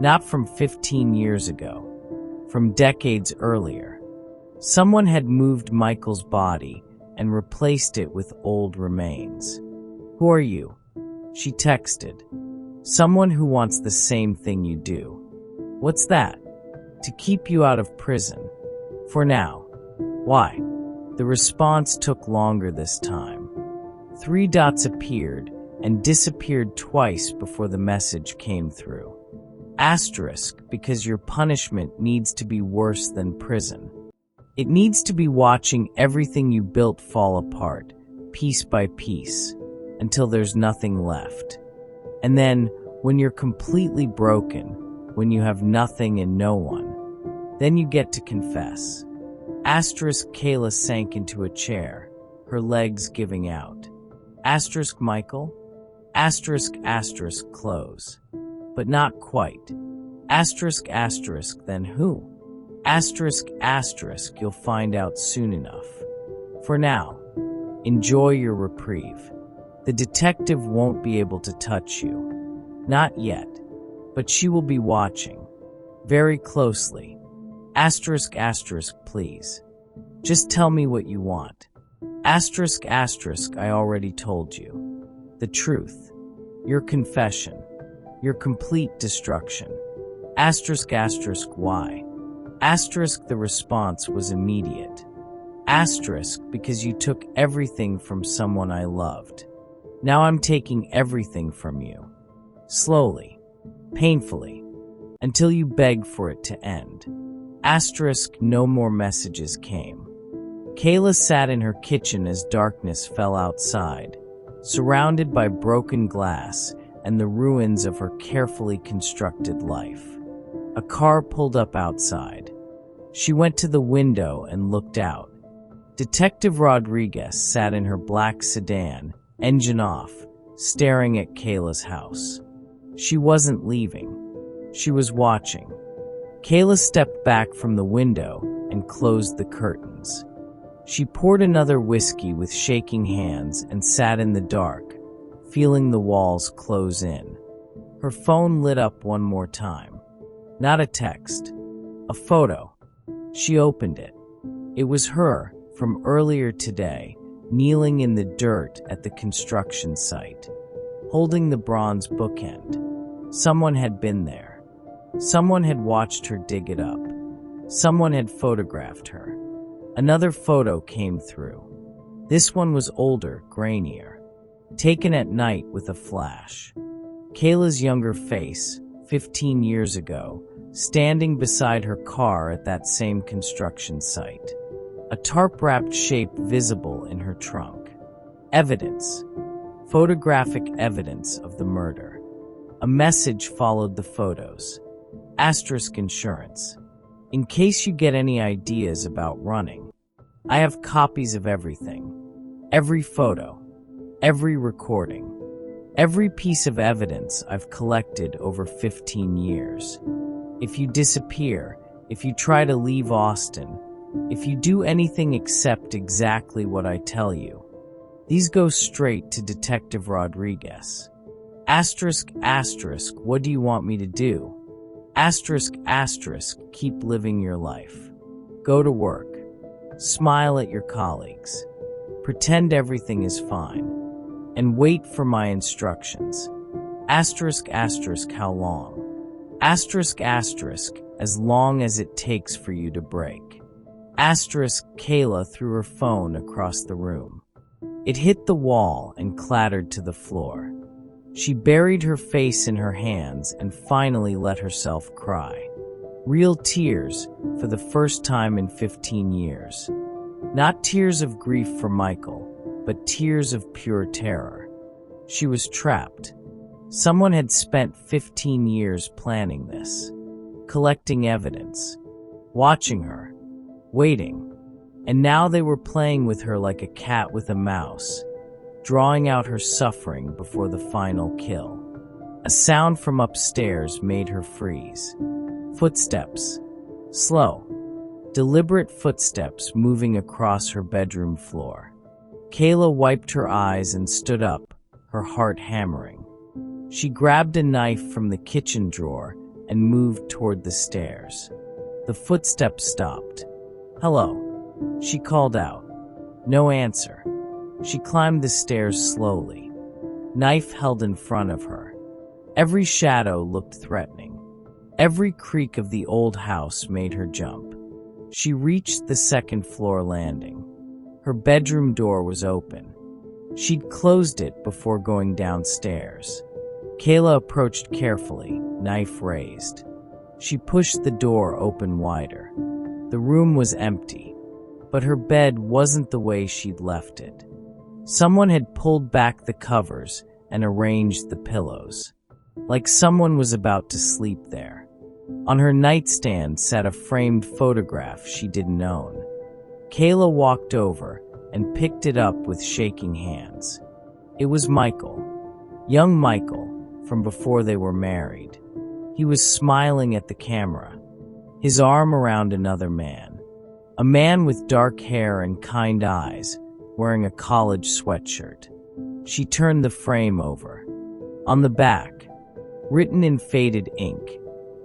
Not from 15 years ago, from decades earlier. Someone had moved Michael's body and replaced it with old remains. Who are you? She texted. Someone who wants the same thing you do. What's that? To keep you out of prison. For now. Why? The response took longer this time. 3 dots appeared and disappeared twice before the message came through. Because your punishment needs to be worse than prison. It needs to be watching everything you built fall apart, piece by piece, until there's nothing left. And then, when you're completely broken, when you have nothing and no one, then you get to confess. Kayla sank into a chair, her legs giving out. Michael? Close. But not quite. Then who? You'll find out soon enough. For now, enjoy your reprieve. The detective won't be able to touch you. Not yet. But she will be watching. Very closely. Please. Just tell me what you want. I already told you. The truth. Your confession. Your complete destruction. Why? The response was immediate. Because you took everything from someone I loved. Now I'm taking everything from you. Slowly. Painfully. Until you beg for it to end. No more messages came. Kayla sat in her kitchen as darkness fell outside, surrounded by broken glass and the ruins of her carefully constructed life. A car pulled up outside. She went to the window and looked out. Detective Rodriguez sat in her black sedan, engine off, staring at Kayla's house. She wasn't leaving. She was watching. Kayla stepped back from the window and closed the curtains. She poured another whiskey with shaking hands and sat in the dark, feeling the walls close in. Her phone lit up one more time. Not a text. A photo. She opened it. It was her, from earlier today, kneeling in the dirt at the construction site, holding the bronze bookend. Someone had been there. Someone had watched her dig it up. Someone had photographed her. Another photo came through. This one was older, grainier, taken at night with a flash. Kayla's younger face, 15 years ago, standing beside her car at that same construction site. A tarp-wrapped shape visible in her trunk. Evidence. Photographic evidence of the murder. A message followed the photos. Asterisk insurance. In case you get any ideas about running, I have copies of everything. Every photo. Every recording. Every piece of evidence I've collected over 15 years. If you disappear, if you try to leave Austin, if you do anything except exactly what I tell you, these go straight to Detective Rodriguez. Asterisk, asterisk, what do you want me to do? Asterisk, asterisk, keep living your life. Go to work. Smile at your colleagues. Pretend everything is fine. And wait for my instructions. Asterisk, asterisk, how long? Asterisk, asterisk, as long as it takes for you to break. Asterisk, Kayla threw her phone across the room. It hit the wall and clattered to the floor. She buried her face in her hands and finally let herself cry. Real tears for the first time in 15 years. Not tears of grief for Michael, but tears of pure terror. She was trapped. Someone had spent 15 years planning this, collecting evidence, watching her, waiting, and now they were playing with her like a cat with a mouse, drawing out her suffering before the final kill. A sound from upstairs made her freeze. Footsteps. Slow, deliberate footsteps moving across her bedroom floor. Kayla wiped her eyes and stood up, her heart hammering. She grabbed a knife from the kitchen drawer and moved toward the stairs. The footsteps stopped. "Hello," she called out. No answer. She climbed the stairs slowly, knife held in front of her. Every shadow looked threatening. Every creak of the old house made her jump. She reached the second-floor landing. Her bedroom door was open. She'd closed it before going downstairs. Kayla approached carefully, knife raised. She pushed the door open wider. The room was empty, but her bed wasn't the way she'd left it. Someone had pulled back the covers and arranged the pillows, like someone was about to sleep there. On her nightstand sat a framed photograph she didn't own. Kayla walked over and picked it up with shaking hands. It was Michael, young Michael, from before they were married. He was smiling at the camera, his arm around another man, a man with dark hair and kind eyes, wearing a college sweatshirt. She turned the frame over. On the back, written in faded ink,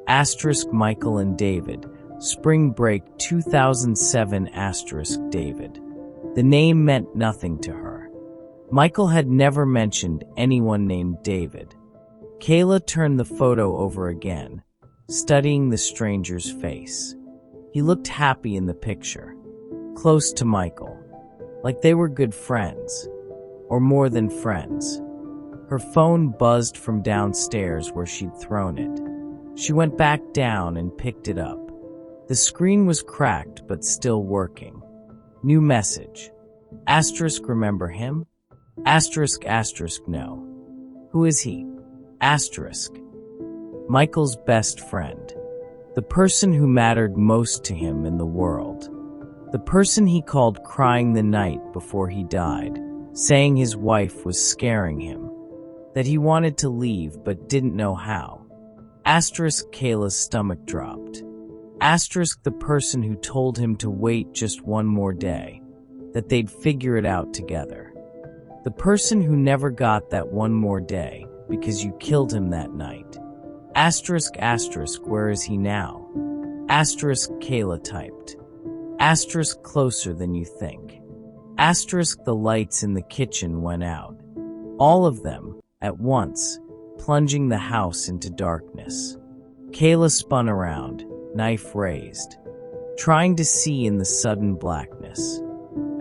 asterisk Michael and David, Spring Break 2007 asterisk David. The name meant nothing to her. Michael had never mentioned anyone named David. Kayla turned the photo over again, studying the stranger's face. He looked happy in the picture, close to Michael, like they were good friends, or more than friends. Her phone buzzed from downstairs where she'd thrown it. She went back down and picked it up. The screen was cracked but still working. New message. Asterisk remember him? Asterisk asterisk no. Who is he? Asterisk. Michael's best friend. The person who mattered most to him in the world. The person he called crying the night before he died, saying his wife was scaring him, that he wanted to leave but didn't know how. Asterisk Kayla's stomach dropped. Asterisk the person who told him to wait just one more day, that they'd figure it out together. The person who never got that one more day because you killed him that night. Asterisk where is he now? Asterisk Kayla typed. Asterisk closer than you think. Asterisk the lights in the kitchen went out. All of them, at once, plunging the house into darkness. Kayla spun around, knife raised, trying to see in the sudden blackness.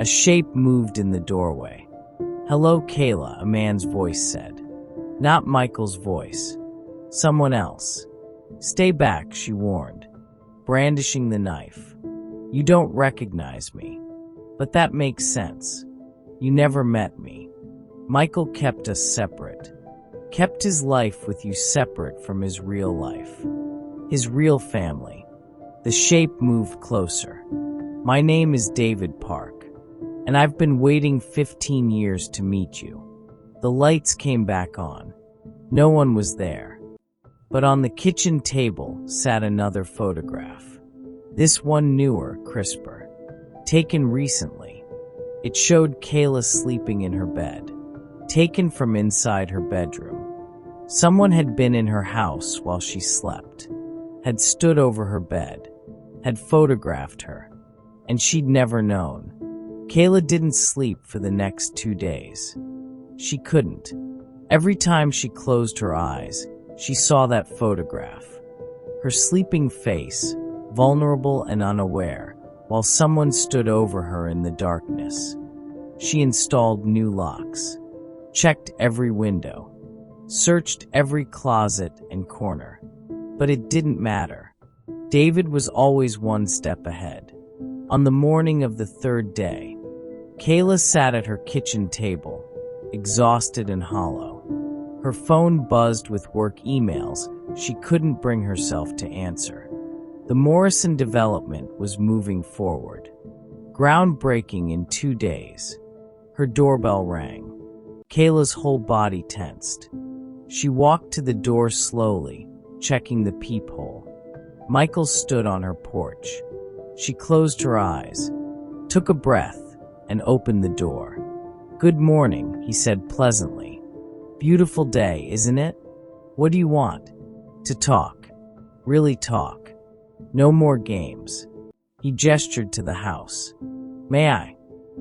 A shape moved in the doorway. "Hello, Kayla," a man's voice said. Not Michael's voice. Someone else. "Stay back," she warned, brandishing the knife. "You don't recognize me. But that makes sense. You never met me. Michael kept us separate. Kept his life with you separate from his real life. His real family." The shape moved closer. "My name is David Park, and I've been waiting 15 years to meet you." The lights came back on. No one was there. But on the kitchen table sat another photograph. This one newer, crisper. Taken recently. It showed Kayla sleeping in her bed. Taken from inside her bedroom. Someone had been in her house while she slept. Had stood over her bed. Had photographed her. And she'd never known. Kayla didn't sleep for the next 2 days. She couldn't. Every time she closed her eyes, she saw that photograph. Her sleeping face, vulnerable and unaware, while someone stood over her in the darkness. She installed new locks. Checked every window. Searched every closet and corner. But it didn't matter. David was always one step ahead. On the morning of the 3rd day, Kayla sat at her kitchen table, exhausted and hollow. Her phone buzzed with work emails she couldn't bring herself to answer. The Morrison development was moving forward. Groundbreaking in 2 days. Her doorbell rang. Kayla's whole body tensed. She walked to the door slowly, checking the peephole. Michael stood on her porch. She closed her eyes, took a breath, and opened the door. "Good morning," he said pleasantly. "Beautiful day, isn't it? What do you want?" "To talk. Really talk. No more games." He gestured to the house. "May I?"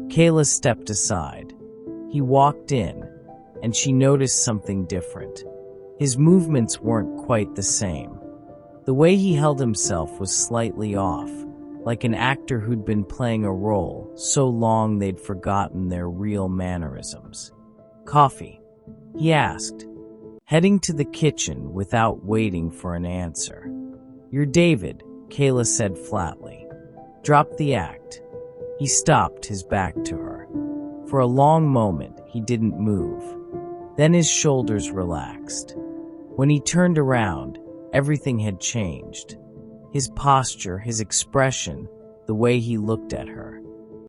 Kayla stepped aside. He walked in, and she noticed something different. His movements weren't quite the same. The way he held himself was slightly off, like an actor who'd been playing a role so long they'd forgotten their real mannerisms. "Coffee?" he asked, heading to the kitchen without waiting for an answer. "You're David," Kayla said flatly. "Drop the act." He stopped, his back to her. For a long moment, he didn't move. Then his shoulders relaxed. When he turned around, everything had changed. His posture, his expression, the way he looked at her.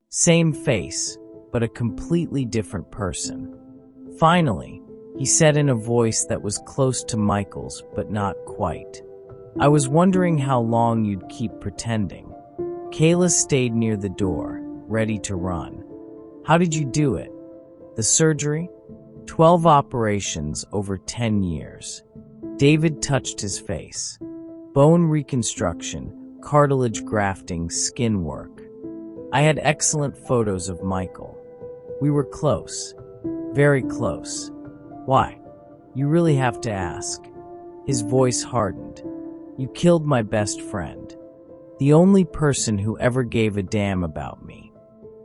Same face, but a completely different person. Finally, he said in a voice that was close to Michael's, but not quite. "I was wondering how long you'd keep pretending." Kayla stayed near the door, ready to run. "How did you do it?" "The surgery? 12 operations over 10 years. David touched his face. "Bone reconstruction, cartilage grafting, skin work. I had excellent photos of Michael. We were close. Very close." "Why? You really have to ask." His voice hardened. "You killed my best friend. The only person who ever gave a damn about me.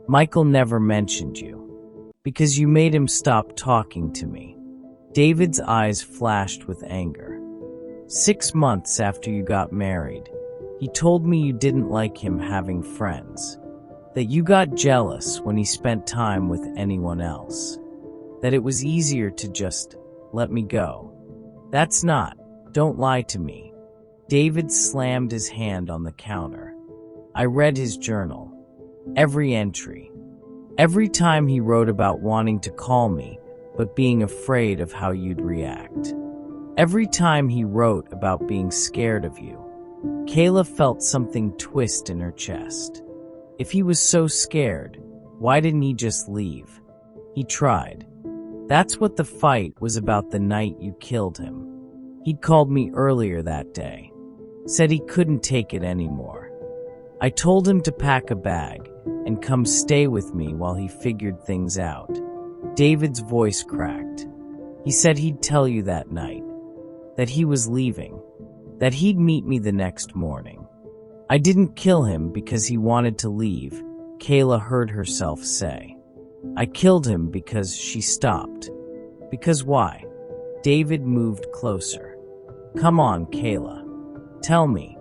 Michael never mentioned you. Because you made him stop talking to me." David's eyes flashed with anger. "6 months after you got married, he told me you didn't like him having friends. That you got jealous when he spent time with anyone else. That it was easier to just let me go. That's not. Don't lie to me." David slammed his hand on the counter. "I read his journal. Every entry. Every time he wrote about wanting to call me, but being afraid of how you'd react. Every time he wrote about being scared of you, Kayla felt something twist in her chest. If he was so scared, why didn't he just leave? He tried. That's what the fight was about the night you killed him. He'd called me earlier that day. Said he couldn't take it anymore. I told him to pack a bag and come stay with me while he figured things out. David's voice cracked. He said he'd tell you that night. That he was leaving. That he'd meet me the next morning. I didn't kill him because he wanted to leave, Kayla heard herself say. I killed him because she stopped. Because why? David moved closer. Come on, Kayla. Tell me,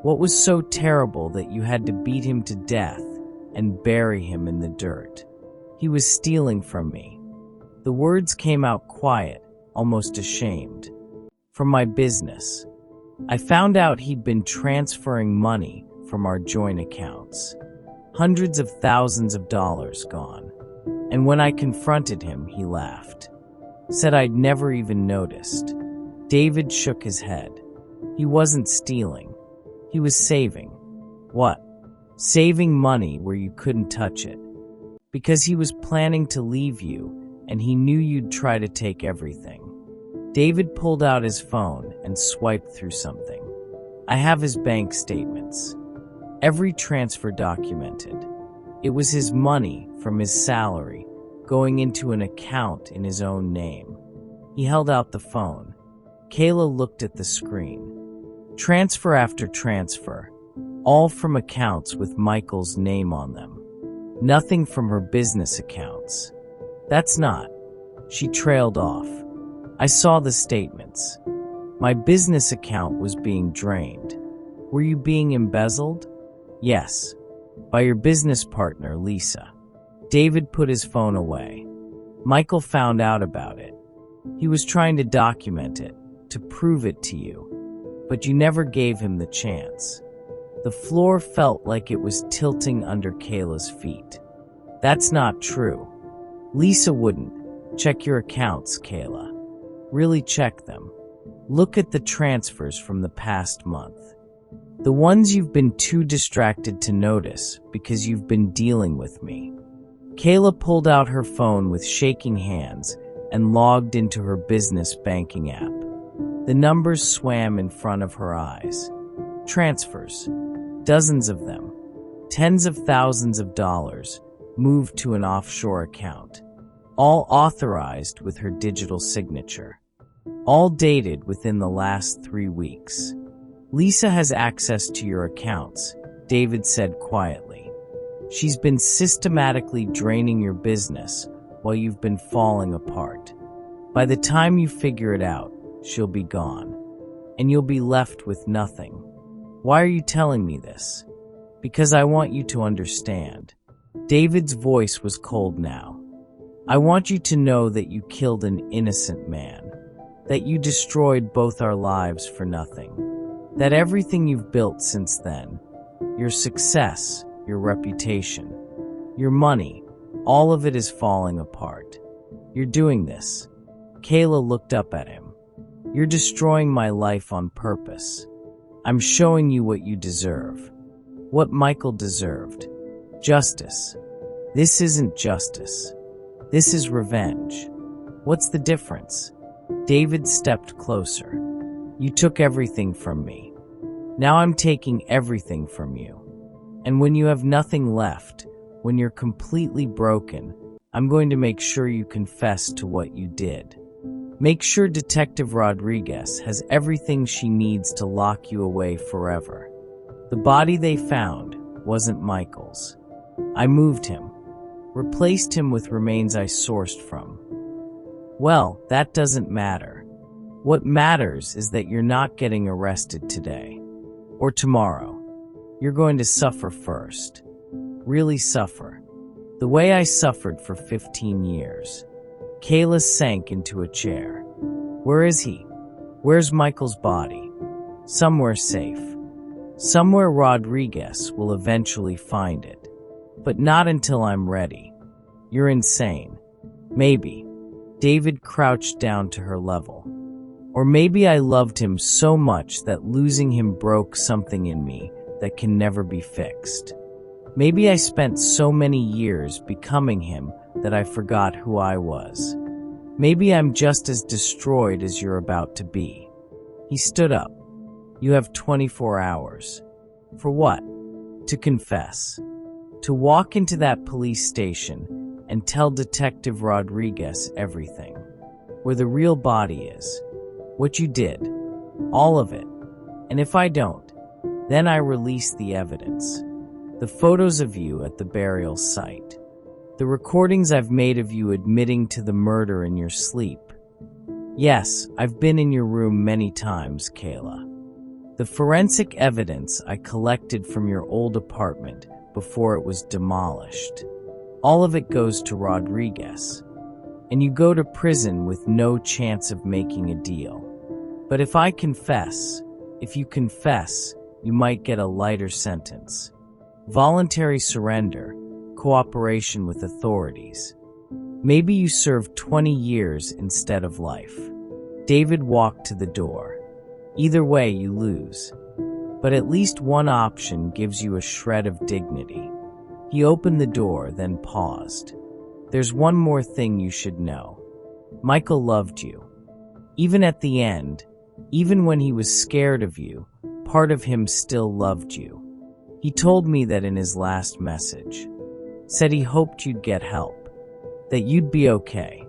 what was so terrible that you had to beat him to death and bury him in the dirt? He was stealing from me. The words came out quiet, almost ashamed. From my business. I found out he'd been transferring money from our joint accounts. Hundreds of thousands of dollars gone. And when I confronted him, he laughed. Said I'd never even noticed. David shook his head. He wasn't stealing. He was saving. What? Saving money where you couldn't touch it. Because he was planning to leave you, and he knew you'd try to take everything. David pulled out his phone and swiped through something. I have his bank statements. Every transfer documented. It was his money from his salary going into an account in his own name. He held out the phone. Kayla looked at the screen. Transfer after transfer, all from accounts with Michael's name on them. Nothing from her business accounts. That's not. She trailed off. I saw the statements. My business account was being drained. Were you being embezzled? Yes. By your business partner, Lisa. David put his phone away. Michael found out about it. He was trying to document it, to prove it to you. But you never gave him the chance. The floor felt like it was tilting under Kayla's feet. That's not true. Lisa wouldn't. Check your accounts, Kayla. Really check them. Look at the transfers from the past month. The ones you've been too distracted to notice because you've been dealing with me. Kayla pulled out her phone with shaking hands and logged into her business banking app. The numbers swam in front of her eyes. Transfers. Dozens of them. Tens of thousands of dollars moved to an offshore account. All authorized with her digital signature. All dated within the last 3 weeks. Lisa has access to your accounts, David said quietly. She's been systematically draining your business while you've been falling apart. By the time you figure it out, she'll be gone. And you'll be left with nothing. Why are you telling me this? Because I want you to understand. David's voice was cold now. I want you to know that you killed an innocent man. That you destroyed both our lives for nothing. That everything you've built since then, your success, your reputation, your money, all of it is falling apart. You're doing this. Kayla looked up at him. You're destroying my life on purpose. I'm showing you what you deserve. What Michael deserved. Justice. This isn't justice. This is revenge. What's the difference? David stepped closer. You took everything from me. Now I'm taking everything from you. And when you have nothing left, when you're completely broken, I'm going to make sure you confess to what you did. Make sure Detective Rodriguez has everything she needs to lock you away forever. The body they found wasn't Michael's. I moved him. Replaced him with remains I sourced from. Well, that doesn't matter. What matters is that you're not getting arrested today. Or tomorrow. You're going to suffer first. Really suffer. The way I suffered for 15 years. Kayla sank into a chair. Where is he? Where's Michael's body? Somewhere safe. Somewhere Rodriguez will eventually find it. But not until I'm ready. You're insane. Maybe. David crouched down to her level. Or maybe I loved him so much that losing him broke something in me that can never be fixed. Maybe I spent so many years becoming him that I forgot who I was. Maybe I'm just as destroyed as you're about to be." He stood up. "You have 24 hours. For what?" "To confess. To walk into that police station and tell Detective Rodriguez everything. Where the real body is. What you did. All of it. And if I don't, then I release the evidence. The photos of you at the burial site. The recordings I've made of you admitting to the murder in your sleep. Yes, I've been in your room many times, Kayla. The forensic evidence I collected from your old apartment before it was demolished. All of it goes to Rodriguez. And you go to prison with no chance of making a deal. But if you confess, you might get a lighter sentence. Voluntary surrender, cooperation with authorities. Maybe you serve 20 years instead of life." David walked to the door. "Either way, you lose. But at least one option gives you a shred of dignity." He opened the door, then paused. "There's one more thing you should know. Michael loved you. Even at the end, even when he was scared of you, part of him still loved you. He told me that in his last message. Said he hoped you'd get help. That you'd be okay."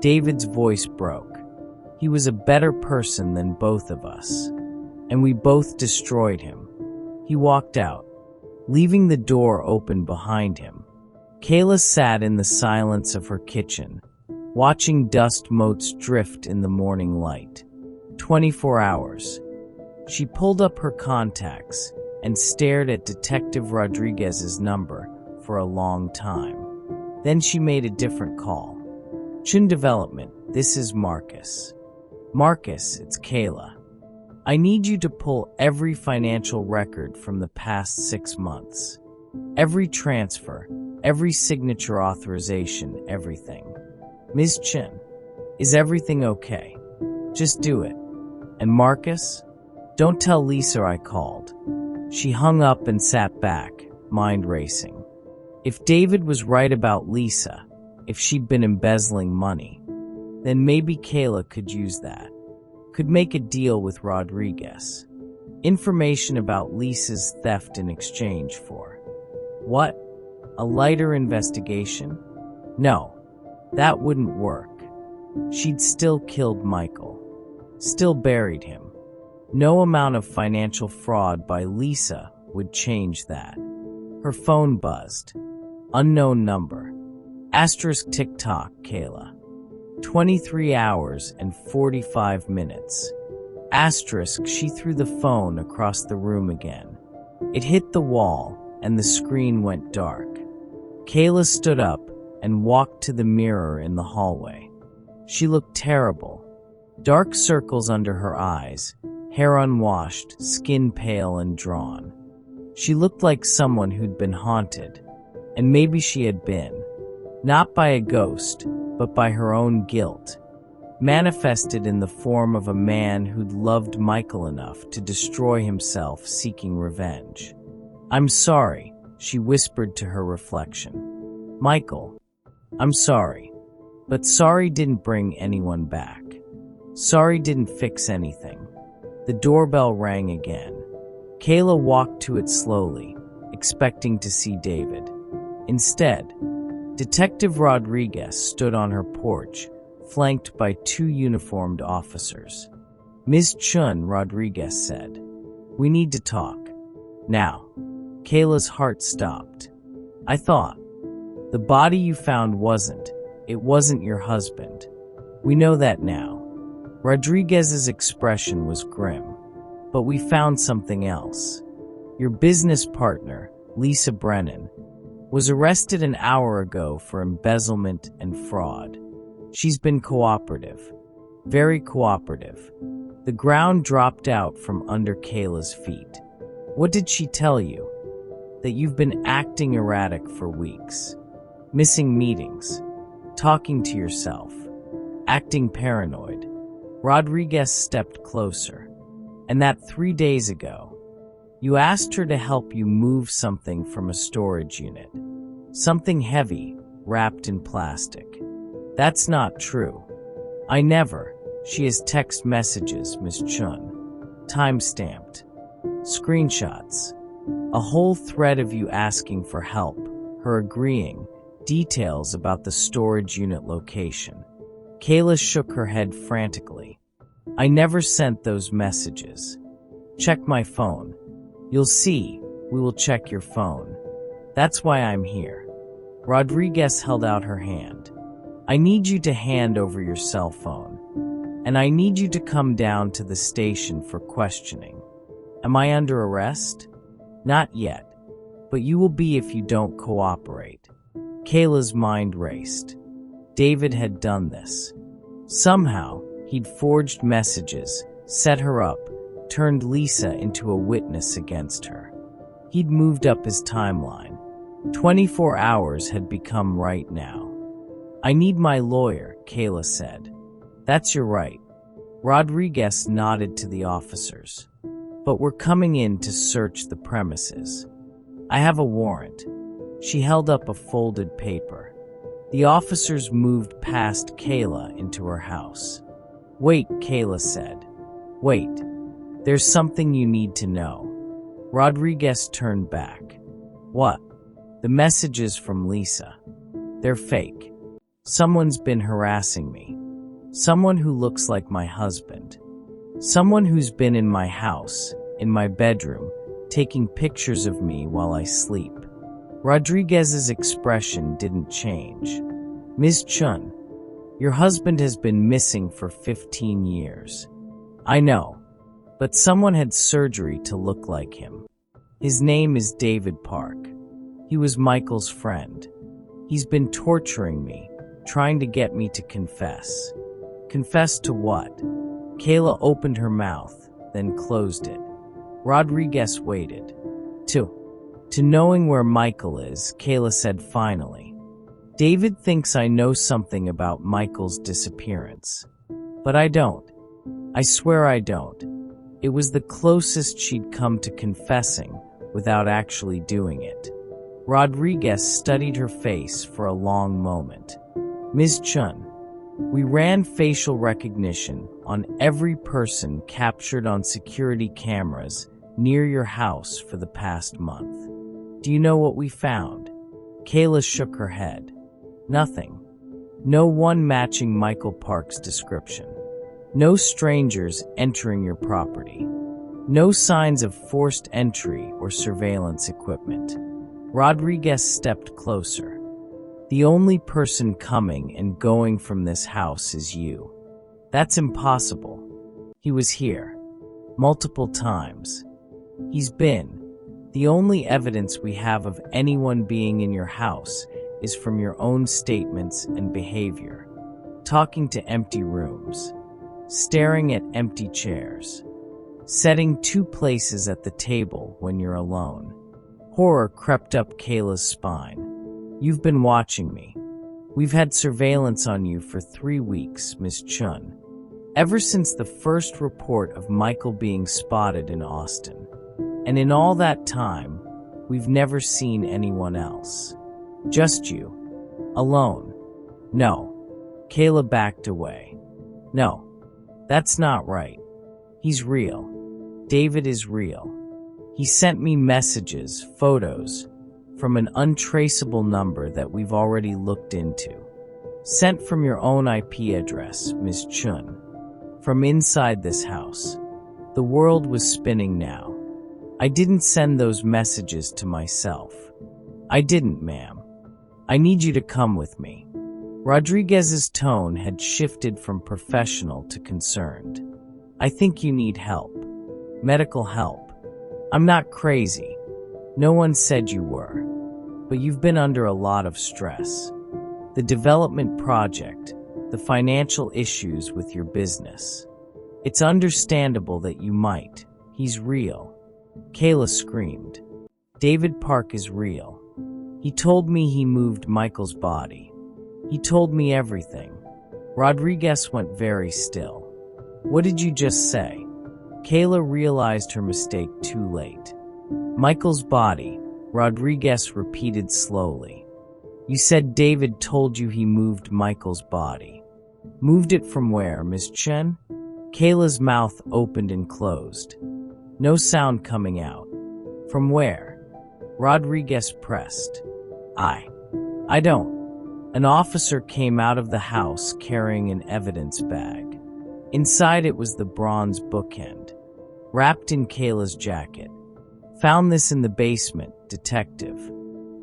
David's voice broke. "He was a better person than both of us. And we both destroyed him." He walked out, leaving the door open behind him. Kayla sat in the silence of her kitchen, watching dust motes drift in the morning light. 24 hours. She pulled up her contacts and stared at Detective Rodriguez's number for a long time. Then she made a different call. "Chun Development, this is Marcus." "Marcus, it's Kayla. I need you to pull every financial record from the past 6 months. Every transfer, every signature authorization, everything." "Ms. Chen, is everything okay? Just do it. And Marcus, don't tell Lisa I called." She hung up and sat back, mind racing. If David was right about Lisa, if she'd been embezzling money, then maybe Kayla could use that. Could make a deal with Rodriguez. Information about Lisa's theft in exchange for... What? A lighter investigation? No, that wouldn't work. She'd still killed Michael. Still buried him. No amount of financial fraud by Lisa would change that. Her phone buzzed. Unknown number. Asterisk tick-tock, Kayla. 23 hours and 45 minutes. Asterisk, she threw the phone across the room again. It hit the wall and the screen went dark. Kayla stood up and walked to the mirror in the hallway. She looked terrible. Dark circles under her eyes, hair unwashed, skin pale and drawn. She looked like someone who'd been haunted. And maybe she had been. Not by a ghost, but by her own guilt. Manifested in the form of a man who'd loved Michael enough to destroy himself seeking revenge. "I'm sorry," she whispered to her reflection. "Michael, I'm sorry. But sorry didn't bring anyone back. Sorry didn't fix anything." The doorbell rang again. Kayla walked to it slowly, expecting to see David. Instead, Detective Rodriguez stood on her porch, flanked by 2 uniformed officers. "Ms. Chun," Rodriguez said. "We need to talk. Now." Kayla's heart stopped. "I thought. The body you found it wasn't your husband. We know that now." Rodriguez's expression was grim. "But we found something else. Your business partner, Lisa Brennan, was arrested an hour ago for embezzlement and fraud. She's been cooperative. Very cooperative." The ground dropped out from under Kayla's feet. "What did she tell you?" "That you've been acting erratic for weeks. Missing meetings. Talking to yourself. Acting paranoid. Rodriguez stepped closer. And that 3 days ago, you asked her to help you move something from a storage unit. Something heavy, wrapped in plastic. That's not true. I never. She has text messages, Miss Chun. Time-stamped. Screenshots. A whole thread of you asking for help, her agreeing, details about the storage unit location. Kayla shook her head frantically. I never sent those messages. Check my phone. You'll see, we will check your phone. That's why I'm here. Rodriguez held out her hand. I need you to hand over your cell phone. And I need you to come down to the station for questioning. Am I under arrest? Not yet, but you will be if you don't cooperate. Kayla's mind raced. David had done this. Somehow, he'd forged messages, set her up, turned Lisa into a witness against her. He'd moved up his timeline. 24 hours had become right now. I need my lawyer, Kayla said. That's your right. Rodriguez nodded to the officers. But we're coming in to search the premises. I have a warrant. She held up a folded paper. The officers moved past Kayla into her house. Wait, Kayla said. Wait. There's something you need to know. Rodriguez turned back. What? The messages from Lisa. They're fake. Someone's been harassing me. Someone who looks like my husband. Someone who's been in my house, in my bedroom, taking pictures of me while I sleep. Rodriguez's expression didn't change. Ms. Chun, your husband has been missing for 15 years. I know, but someone had surgery to look like him. His name is David Park. He was Michael's friend. He's been torturing me, trying to get me to confess. Confess to what? Kayla opened her mouth, then closed it. Rodriguez waited. To knowing where Michael is, Kayla said finally. David thinks I know something about Michael's disappearance. But I don't. I swear I don't. It was the closest she'd come to confessing without actually doing it. Rodriguez studied her face for a long moment. Ms. Chun, we ran facial recognition on every person captured on security cameras near your house for the past month. Do you know what we found? Kayla shook her head. Nothing. No one matching Michael Park's description. No strangers entering your property. No signs of forced entry or surveillance equipment. Rodriguez stepped closer. The only person coming and going from this house is you. That's impossible. He was here. Multiple times. He's been. The only evidence we have of anyone being in your house is from your own statements and behavior. Talking to empty rooms. Staring at empty chairs. Setting two places at the table when you're alone. Horror crept up Kayla's spine. You've been watching me. We've had surveillance on you for 3 weeks, Miss Chun. Ever since the first report of Michael being spotted in Austin. And in all that time, we've never seen anyone else. Just you. Alone. No. Kayla backed away. No. That's not right. He's real. David is real. He sent me messages, photos, from an untraceable number that we've already looked into. Sent from your own IP address, Ms. Chun. From inside this house. The world was spinning now. I didn't send those messages to myself. I didn't, ma'am. I need you to come with me. Rodriguez's tone had shifted from professional to concerned. I think you need help. Medical help. I'm not crazy. No one said you were. But you've been under a lot of stress. The development project, the financial issues with your business. It's understandable that you might. He's real. Kayla screamed. David Park is real. He told me he moved Michael's body. He told me everything. Rodriguez went very still. What did you just say? Kayla realized her mistake too late. Michael's body, Rodriguez repeated slowly. You said David told you he moved Michael's body. Moved it from where, Miss Chen? Kayla's mouth opened and closed. No sound coming out. From where? Rodriguez pressed. I don't. An officer came out of the house carrying an evidence bag. Inside it was the bronze bookend, wrapped in Kayla's jacket. Found this in the basement, detective.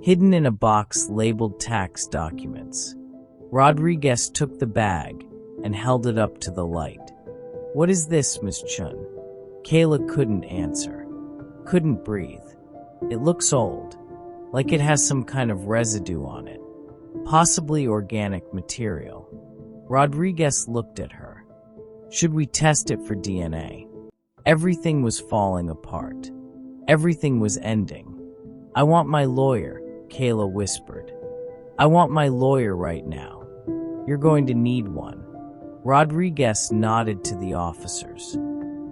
Hidden in a box labeled tax documents. Rodriguez took the bag and held it up to the light. What is this, Miss Chun? Kayla couldn't answer. Couldn't breathe. It looks old, like it has some kind of residue on it. Possibly organic material. Rodriguez looked at her. Should we test it for DNA? Everything was falling apart. Everything was ending. I want my lawyer, Kayla whispered. I want my lawyer right now. You're going to need one. Rodriguez nodded to the officers.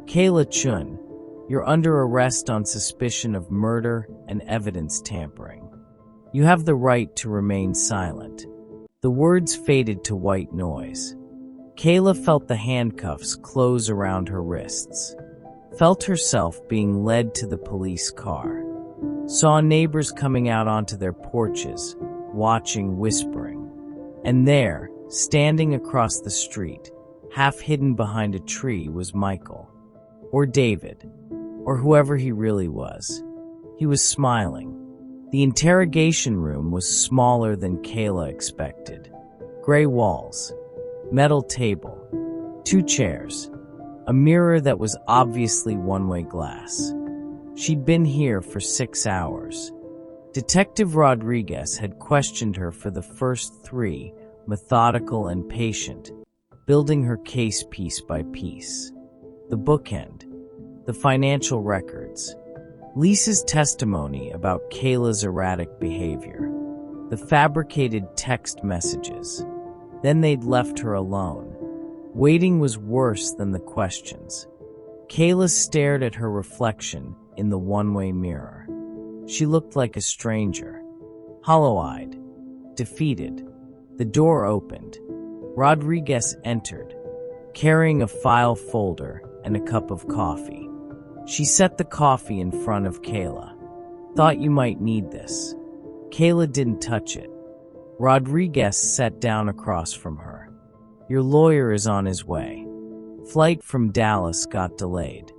Kayla Chen, you're under arrest on suspicion of murder and evidence tampering. You have the right to remain silent. The words faded to white noise. Kayla felt the handcuffs close around her wrists. Felt herself being led to the police car. Saw neighbors coming out onto their porches, watching, whispering. And there, standing across the street, half hidden behind a tree, was Michael. Or David. Or whoever he really was. He was smiling. The interrogation room was smaller than Kayla expected. Gray walls. Metal table. 2 chairs. A mirror that was obviously one-way glass. She'd been here for 6 hours. Detective Rodriguez had questioned her for the first 3, methodical and patient, building her case piece by piece. The bookend. The financial records. Lisa's testimony about Kayla's erratic behavior. The fabricated text messages. Then they'd left her alone. Waiting was worse than the questions. Kayla stared at her reflection in the one-way mirror. She looked like a stranger. Hollow-eyed. Defeated. The door opened. Rodriguez entered, carrying a file folder and a cup of coffee. She set the coffee in front of Kayla. Thought you might need this. Kayla didn't touch it. Rodriguez sat down across from her. Your lawyer is on his way. Flight from Dallas got delayed.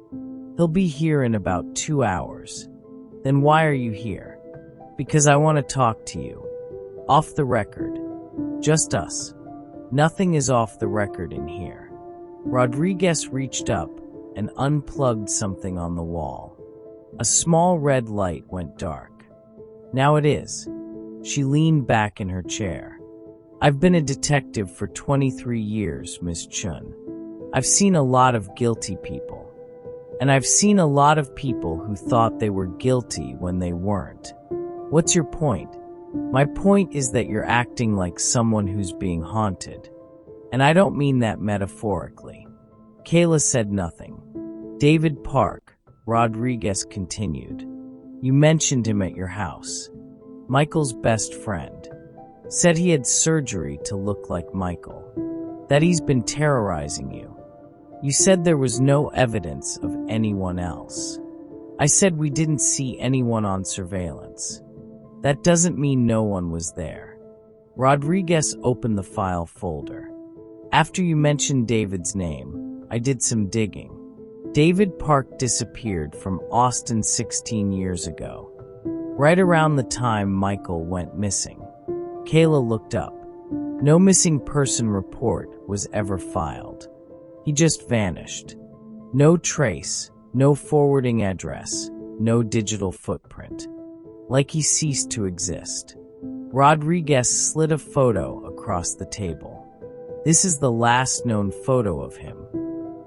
He'll be here in about 2 hours. Then why are you here? Because I want to talk to you. Off the record. Just us. Nothing is off the record in here. Rodriguez reached up and unplugged something on the wall. A small red light went dark. Now it is. She leaned back in her chair. I've been a detective for 23 years, Miss Chun. I've seen a lot of guilty people. And I've seen a lot of people who thought they were guilty when they weren't. What's your point? My point is that you're acting like someone who's being haunted. And I don't mean that metaphorically. Kayla said nothing. David Park, Rodriguez continued. You mentioned him at your house. Michael's best friend. Said he had surgery to look like Michael. That he's been terrorizing you. You said there was no evidence of anyone else. I said we didn't see anyone on surveillance. That doesn't mean no one was there. Rodriguez opened the file folder. After you mentioned David's name, I did some digging. David Park disappeared from Austin 16 years ago, right around the time Michael went missing. Kayla looked up. No missing person report was ever filed. He just vanished. No trace, no forwarding address, no digital footprint. Like he ceased to exist. Rodriguez slid a photo across the table. This is the last known photo of him,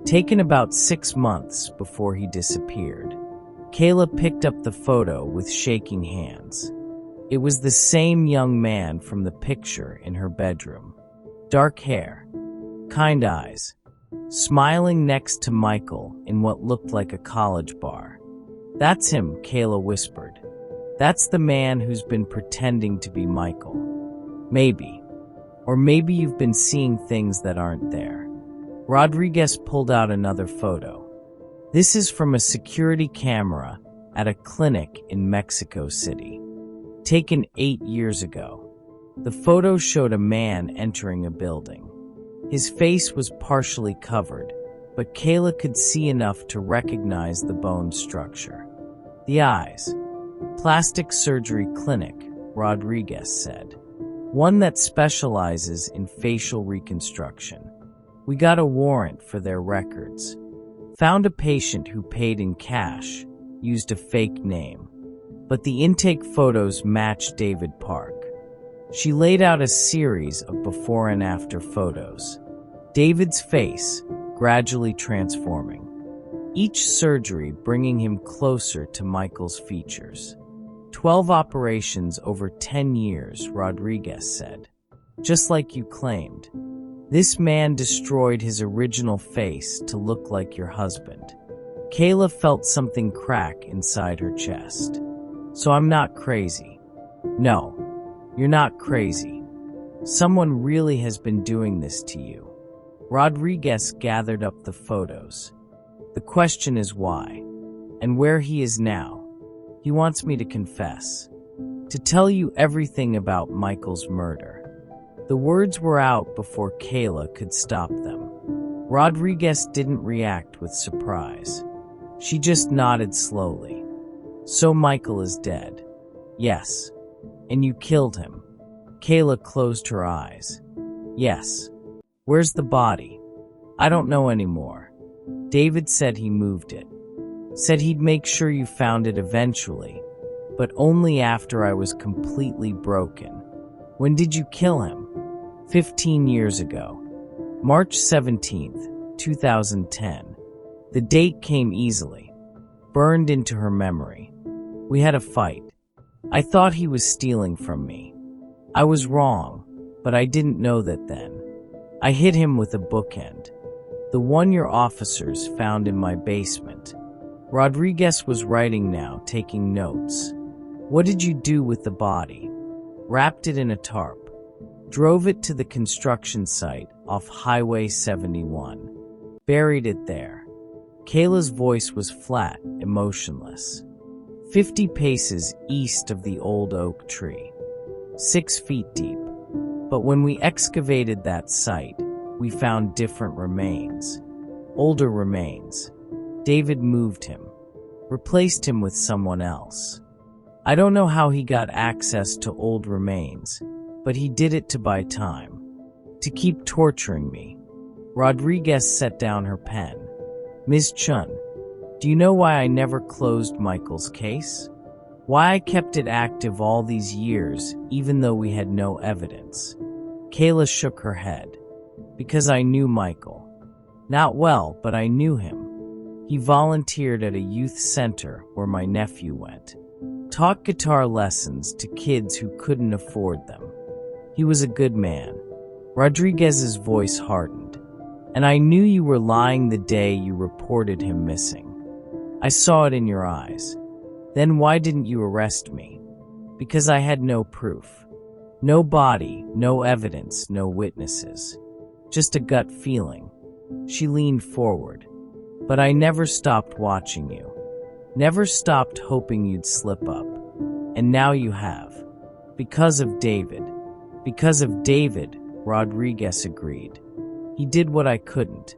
taken about 6 months before he disappeared. Kayla picked up the photo with shaking hands. It was the same young man from the picture in her bedroom. Dark hair, kind eyes, smiling next to Michael in what looked like a college bar. "That's him," Kayla whispered. "That's the man who's been pretending to be Michael. Maybe. Or maybe you've been seeing things that aren't there." Rodriguez pulled out another photo. This is from a security camera at a clinic in Mexico City, taken 8 years ago. The photo showed a man entering a building. His face was partially covered, but Kayla could see enough to recognize the bone structure. The eyes. "Plastic surgery clinic," Rodriguez said. "One that specializes in facial reconstruction. We got a warrant for their records. Found a patient who paid in cash, used a fake name. But the intake photos matched David Park." She laid out a series of before and after photos. David's face gradually transforming. Each surgery bringing him closer to Michael's features. 12 operations over 10 years, Rodriguez said. "Just like you claimed. This man destroyed his original face to look like your husband." Kayla felt something crack inside her chest. "So I'm not crazy." "No, you're not crazy. Someone really has been doing this to you." Rodriguez gathered up the photos. "The question is why, and where he is now. He wants me to confess, to tell you everything about Michael's murder." The words were out before Kayla could stop them. Rodriguez didn't react with surprise. She just nodded slowly. "So Michael is dead?" "Yes." "And you killed him?" Kayla closed her eyes. "Yes." "Where's the body?" "I don't know anymore. David said he moved it. Said he'd make sure you found it eventually, but only after I was completely broken." "When did you kill him?" 15 years ago. March 17th, 2010. The date came easily, burned into her memory. "We had a fight. I thought he was stealing from me. I was wrong, but I didn't know that then. I hit him with a bookend. The one your officers found in my basement." Rodriguez was writing now, taking notes. "What did you do with the body?" "Wrapped it in a tarp. Drove it to the construction site off Highway 71. Buried it there." Kayla's voice was flat, emotionless. 50 paces east of the old oak tree. 6 feet deep. But when we excavated that site, we found different remains. Older remains. David moved him. Replaced him with someone else. I don't know how he got access to old remains, but he did it to buy time. To keep torturing me. Rodriguez set down her pen. "Ms. Chen, do you know why I never closed Michael's case? Why I kept it active all these years, even though we had no evidence?" Kayla shook her head. "Because I knew Michael. Not well, but I knew him. He volunteered at a youth center where my nephew went. Taught guitar lessons to kids who couldn't afford them. He was a good man." Rodriguez's voice hardened. "And I knew you were lying the day you reported him missing. I saw it in your eyes. Then why didn't you arrest me?" "Because I had no proof. No body, no evidence, no witnesses. Just a gut feeling." She leaned forward. "But I never stopped watching you. Never stopped hoping you'd slip up. And now you have. Because of David." "Because of David," Rodriguez agreed. "He did what I couldn't.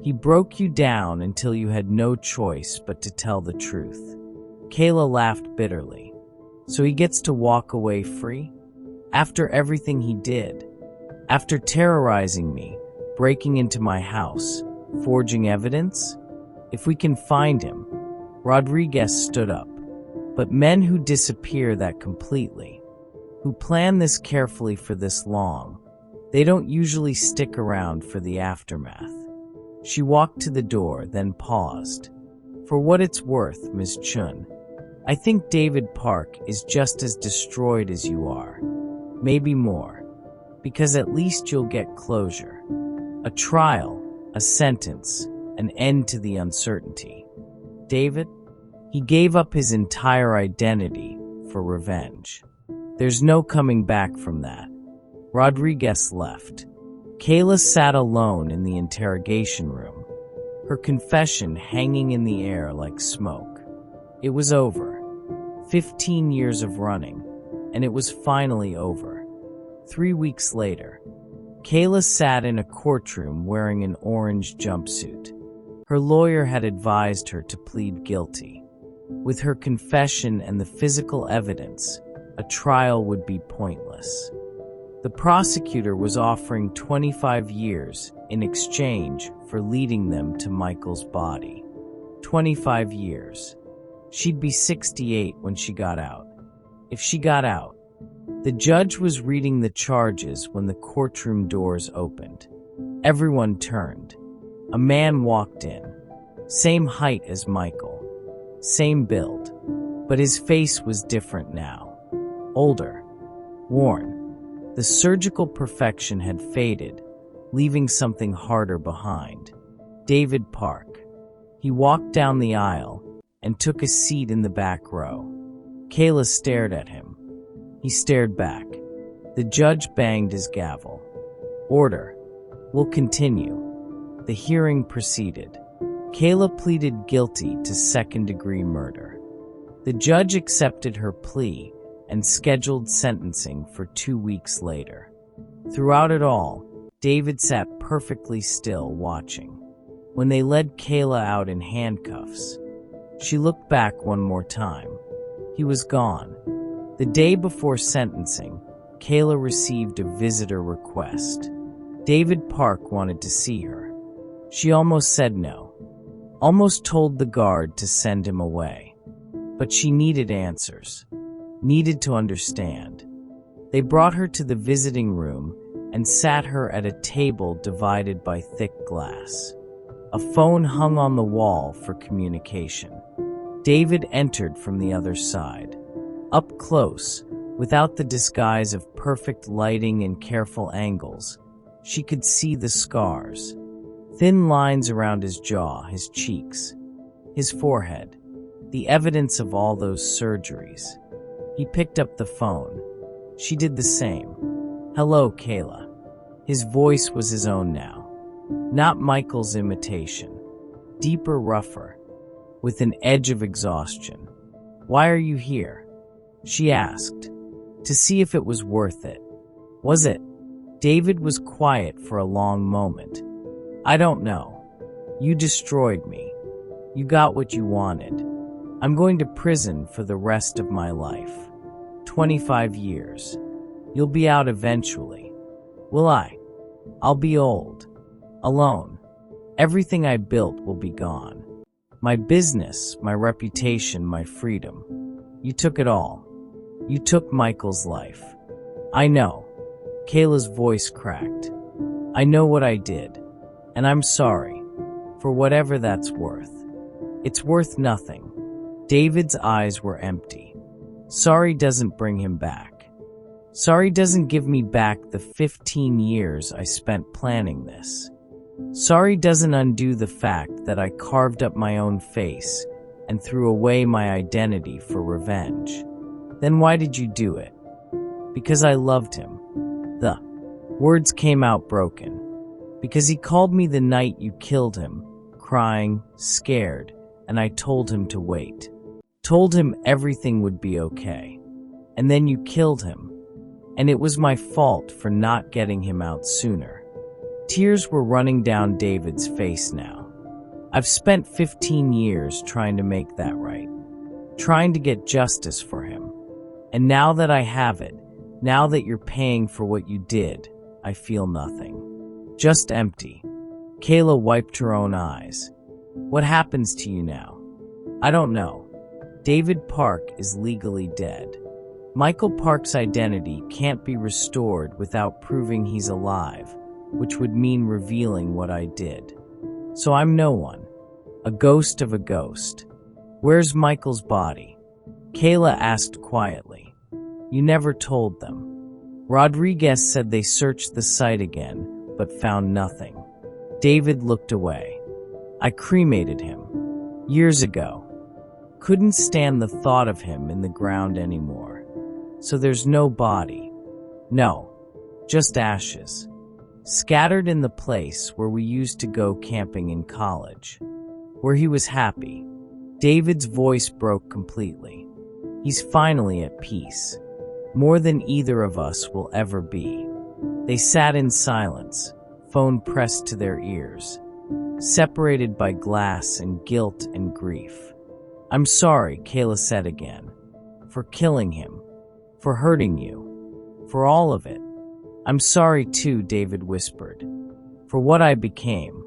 He broke you down until you had no choice but to tell the truth." Kayla laughed bitterly. "So he gets to walk away free? After everything he did? After terrorizing me, breaking into my house, forging evidence? If we can find him." Rodriguez stood up. "But men who disappear that completely, who plan this carefully for this long, they don't usually stick around for the aftermath." She walked to the door, then paused. "For what it's worth, Ms. Chun, I think David Park is just as destroyed as you are. Maybe more. Because at least you'll get closure. A trial, a sentence, an end to the uncertainty. David? He gave up his entire identity for revenge. There's no coming back from that. Rodriguez left. Kayla sat alone in the interrogation room, her confession hanging in the air like smoke. It was over. 15 years of running, and it was finally over. 3 weeks later, Kayla sat in a courtroom wearing an orange jumpsuit. Her lawyer had advised her to plead guilty. With her confession and the physical evidence, a trial would be pointless. The prosecutor was offering 25 years in exchange for leading them to Michael's body. 25 years. She'd be 68 when she got out. If she got out. The judge was reading the charges when the courtroom doors opened. Everyone turned. A man walked in. Same height as Michael. Same build. But his face was different now. Older. Worn. The surgical perfection had faded, leaving something harder behind. David Park. He walked down the aisle and took a seat in the back row. Kayla stared at him. He stared back. The judge banged his gavel. Order. We'll continue. The hearing proceeded. Kayla pleaded guilty to second-degree murder. The judge accepted her plea and scheduled sentencing for 2 weeks later. Throughout it all, David sat perfectly still watching. When they led Kayla out in handcuffs, she looked back one more time. He was gone. The day before sentencing, Kayla received a visitor request. David Park wanted to see her. She almost said no. Almost told the guard to send him away. But she needed answers. Needed to understand. They brought her to the visiting room and sat her at a table divided by thick glass. A phone hung on the wall for communication. David entered from the other side. Up close, without the disguise of perfect lighting and careful angles, she could see the scars. Thin lines around his jaw, his cheeks, his forehead. The evidence of all those surgeries. He picked up the phone. She did the same. Hello, Kayla. His voice was his own now. Not Michael's imitation. Deeper, rougher, with an edge of exhaustion. Why are you here? She asked. To see if it was worth it. Was it? David was quiet for a long moment. I don't know. You destroyed me. You got what you wanted. I'm going to prison for the rest of my life. 25 years. You'll be out eventually. Will I? I'll be old. Alone. Everything I built will be gone. My business, my reputation, my freedom. You took it all. You took Michael's life. I know. Kayla's voice cracked. I know what I did. And I'm sorry. For whatever that's worth. It's worth nothing. David's eyes were empty. Sorry doesn't bring him back. Sorry doesn't give me back the 15 years I spent planning this. Sorry doesn't undo the fact that I carved up my own face and threw away my identity for revenge. Then why did you do it? Because I loved him. The words came out broken. Because he called me the night you killed him, crying, scared, and I told him to wait. Told him everything would be okay. And then you killed him. And it was my fault for not getting him out sooner. Tears were running down David's face now. I've spent 15 years trying to make that right. Trying to get justice for him. And now that I have it, now that you're paying for what you did, I feel nothing. Just empty. Kayla wiped her own eyes. What happens to you now? I don't know. David Park is legally dead. Michael Park's identity can't be restored without proving he's alive, which would mean revealing what I did. So I'm no one. A ghost of a ghost. Where's Michael's body? Kayla asked quietly. You never told them. Rodriguez said they searched the site again, but found nothing. David looked away. I cremated him. Years ago. Couldn't stand the thought of him in the ground anymore. So there's no body. No. Just ashes. Scattered in the place where we used to go camping in college. Where he was happy. David's voice broke completely. He's finally at peace. More than either of us will ever be. They sat in silence, phone pressed to their ears, separated by glass and guilt and grief. I'm sorry, Kayla said again, for killing him, for hurting you, for all of it. I'm sorry too, David whispered, for what I became,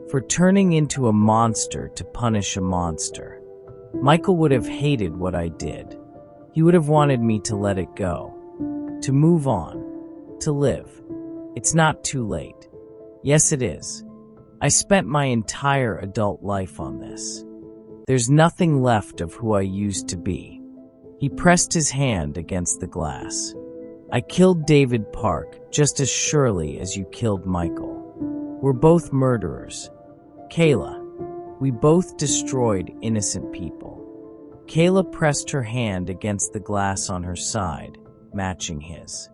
for turning into a monster to punish a monster. Michael would have hated what I did. He would have wanted me to let it go, to move on, to live. It's not too late. Yes, it is. I spent my entire adult life on this. There's nothing left of who I used to be. He pressed his hand against the glass. I killed David Park just as surely as you killed Michael. We're both murderers. Kayla, we both destroyed innocent people. Kayla pressed her hand against the glass on her side, matching his.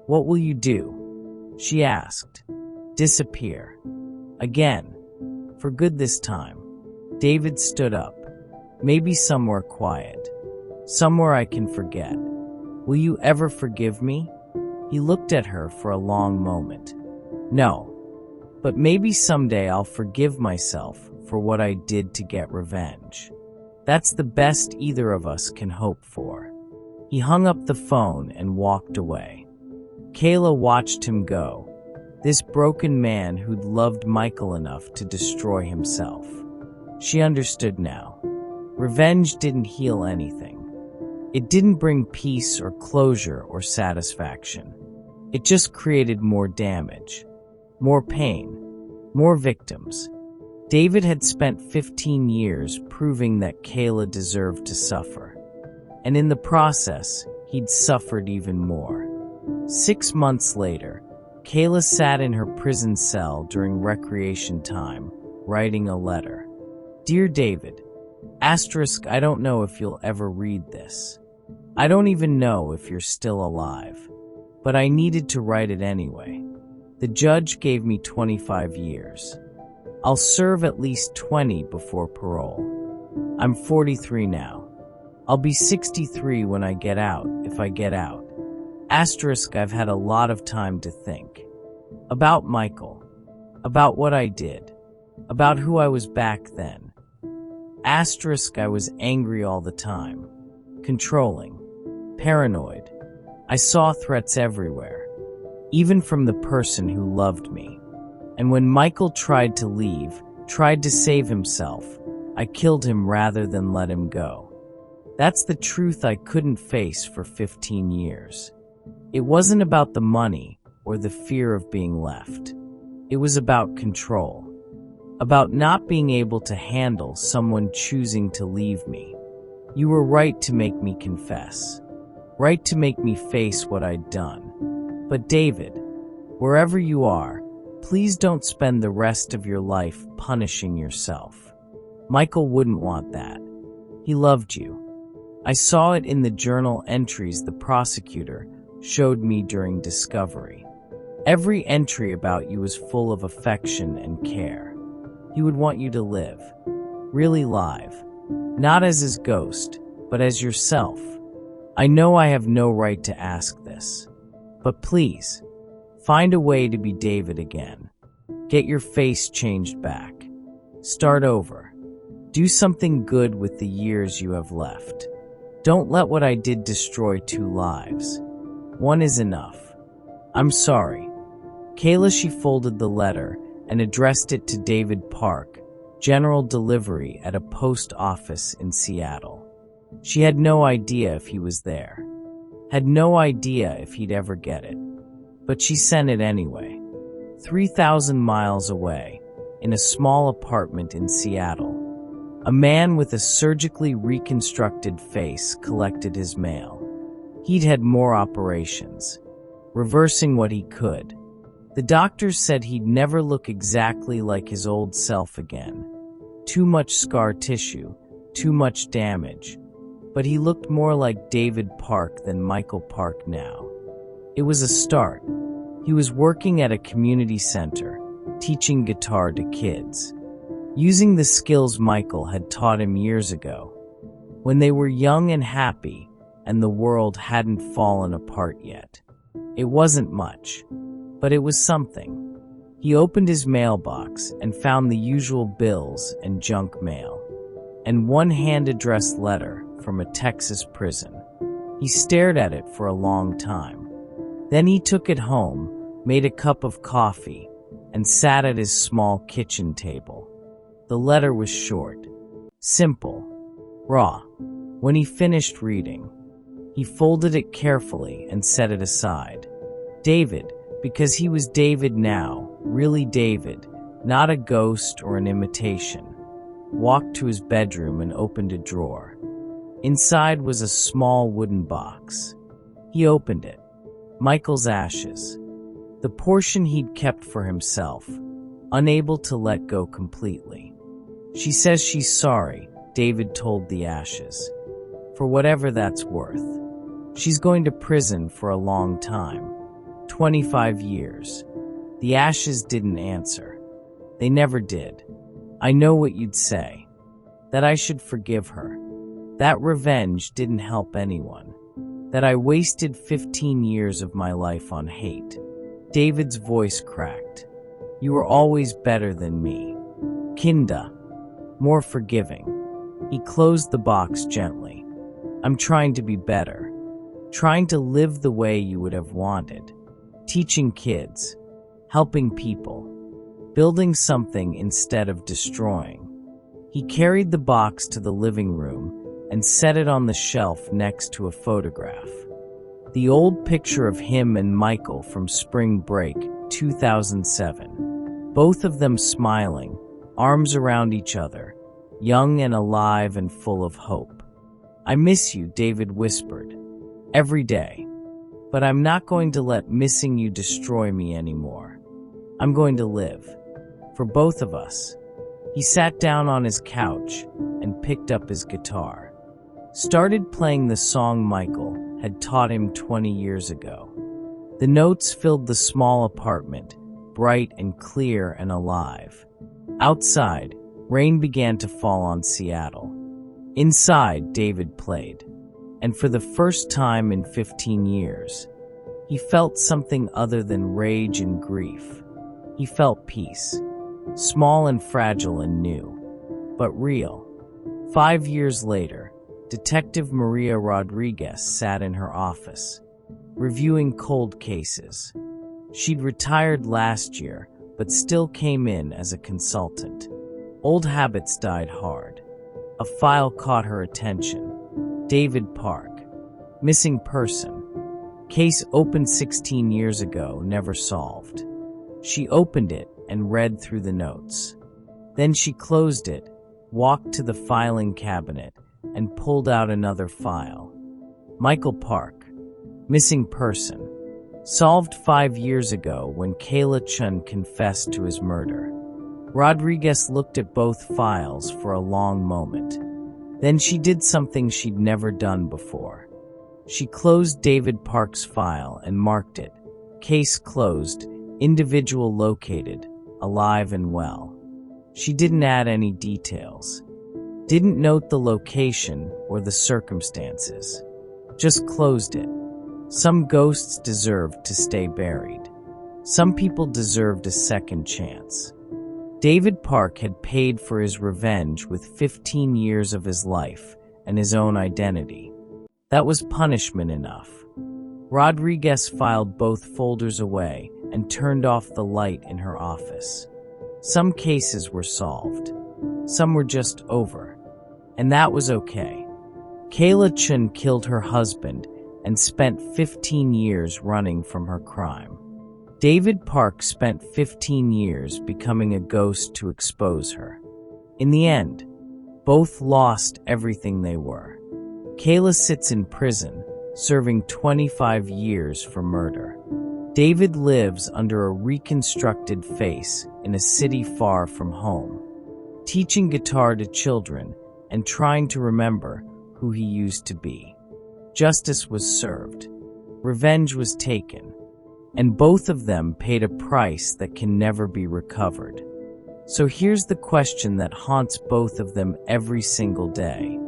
What will you do? She asked. Disappear. Again. For good this time. David stood up. Maybe somewhere quiet. Somewhere I can forget. Will you ever forgive me? He looked at her for a long moment. No. But maybe someday I'll forgive myself for what I did to get revenge. That's the best either of us can hope for. He hung up the phone and walked away. Kayla watched him go, this broken man who'd loved Michael enough to destroy himself. She understood now. Revenge didn't heal anything. It didn't bring peace or closure or satisfaction. It just created more damage, more pain, more victims. David had spent 15 years proving that Kayla deserved to suffer. And in the process, he'd suffered even more. 6 months later, Kayla sat in her prison cell during recreation time, writing a letter. Dear David, I don't know if you'll ever read this. I don't even know if you're still alive. But I needed to write it anyway. The judge gave me 25 years. I'll serve at least 20 before parole. I'm 43 now. I'll be 63 when I get out, if I get out. I've had a lot of time to think. About Michael. About what I did. About who I was back then. I was angry all the time. Controlling. Paranoid. I saw threats everywhere. Even from the person who loved me. And when Michael tried to leave, tried to save himself, I killed him rather than let him go. That's the truth I couldn't face for 15 years. It wasn't about the money or the fear of being left. It was about control. About not being able to handle someone choosing to leave me. You were right to make me confess. Right to make me face what I'd done. But David, wherever you are, please don't spend the rest of your life punishing yourself. Michael wouldn't want that. He loved you. I saw it in the journal entries the prosecutor showed me during discovery. Every entry about you was full of affection and care. He would want you to live. Really live. Not as his ghost, but as yourself. I know I have no right to ask this. But please, find a way to be David again. Get your face changed back. Start over. Do something good with the years you have left. Don't let what I did destroy 2 lives. 1 is enough. I'm sorry. Kayla, she folded the letter and addressed it to David Park, general delivery at a post office in Seattle. She had no idea if he was there. Had no idea if he'd ever get it. But she sent it anyway. 3,000 miles away, in a small apartment in Seattle. A man with a surgically reconstructed face collected his mail. He'd had more operations, reversing what he could. The The doctors said he'd never look exactly like his old self again. Too much scar tissue, too much damage. But he looked more like David Park than Michael Park now. It was a start. He was working at a community center, teaching guitar to kids, using the skills Michael had taught him years ago, when they were young and happy and the world hadn't fallen apart yet. It wasn't much, but it was something. He opened his mailbox and found the usual bills and junk mail, and one hand-addressed letter from a Texas prison. He stared at it for a long time. Then he took it home, made a cup of coffee, and sat at his small kitchen table. The letter was short, simple, raw. When he finished reading, he folded it carefully and set it aside. David, because he was David now, really David, not a ghost or an imitation, walked to his bedroom and opened a drawer. Inside was a small wooden box. He opened it. Michael's ashes. The portion he'd kept for himself, unable to let go completely. She says she's sorry, David told the ashes. For whatever that's worth. She's going to prison for a long time. 25 years. The ashes didn't answer. They never did. I know what you'd say. That I should forgive her. That revenge didn't help anyone. That I wasted 15 years of my life on hate. David's voice cracked. You were always better than me. Kinda. More forgiving. He closed the box gently. I'm trying to be better. Trying to live the way you would have wanted. Teaching kids. Helping people. Building something instead of destroying. He carried the box to the living room and set it on the shelf next to a photograph. The old picture of him and Michael from Spring Break 2007. Both of them smiling, arms around each other, young and alive and full of hope. I miss you, David whispered. Every day. But I'm not going to let missing you destroy me anymore. I'm going to live. For both of us. He sat down on his couch and picked up his guitar. Started playing the song Michael had taught him 20 years ago. The notes filled the small apartment, bright and clear and alive. Outside, rain began to fall on Seattle. Inside, David played. And for the first time in 15 years, he felt something other than rage and grief. He felt peace. Small and fragile and new, but real. 5 years later, Detective Maria Rodriguez sat in her office, reviewing cold cases. She'd retired last year, but still came in as a consultant. Old habits died hard. A file caught her attention. David Park. Missing person. Case opened 16 years ago, never solved. She opened it and read through the notes. Then she closed it, walked to the filing cabinet, and pulled out another file. Michael Park. Missing person. Solved 5 years ago when Kayla Chen confessed to his murder. Rodriguez looked at both files for a long moment. Then she did something she'd never done before. She closed David Park's file and marked it. Case closed, individual located, alive and well. She didn't add any details. Didn't note the location or the circumstances. Just closed it. Some ghosts deserved to stay buried. Some people deserved a second chance. David Park had paid for his revenge with 15 years of his life and his own identity. That was punishment enough. Rodriguez filed both folders away and turned off the light in her office. Some cases were solved. Some were just over. And that was okay. Kayla Chen killed her husband and spent 15 years running from her crime. David Park spent 15 years becoming a ghost to expose her. In the end, both lost everything they were. Kayla sits in prison, serving 25 years for murder. David lives under a reconstructed face in a city far from home, teaching guitar to children and trying to remember who he used to be. Justice was served. Revenge was taken. And both of them paid a price that can never be recovered. So here's the question that haunts both of them every single day.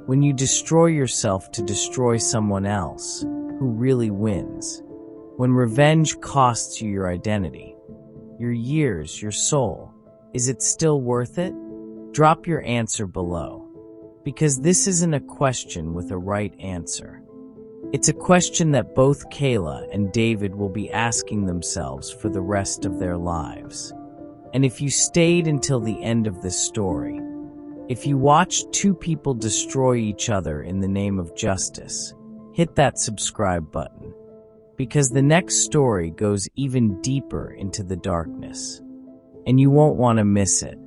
When you destroy yourself to destroy someone else, who really wins? When revenge costs you your identity, your years, your soul, is it still worth it? Drop your answer below. Because this isn't a question with a right answer. It's a question that both Kayla and David will be asking themselves for the rest of their lives. And if you stayed until the end of this story, if you watched two people destroy each other in the name of justice, hit that subscribe button. Because the next story goes even deeper into the darkness. And you won't want to miss it.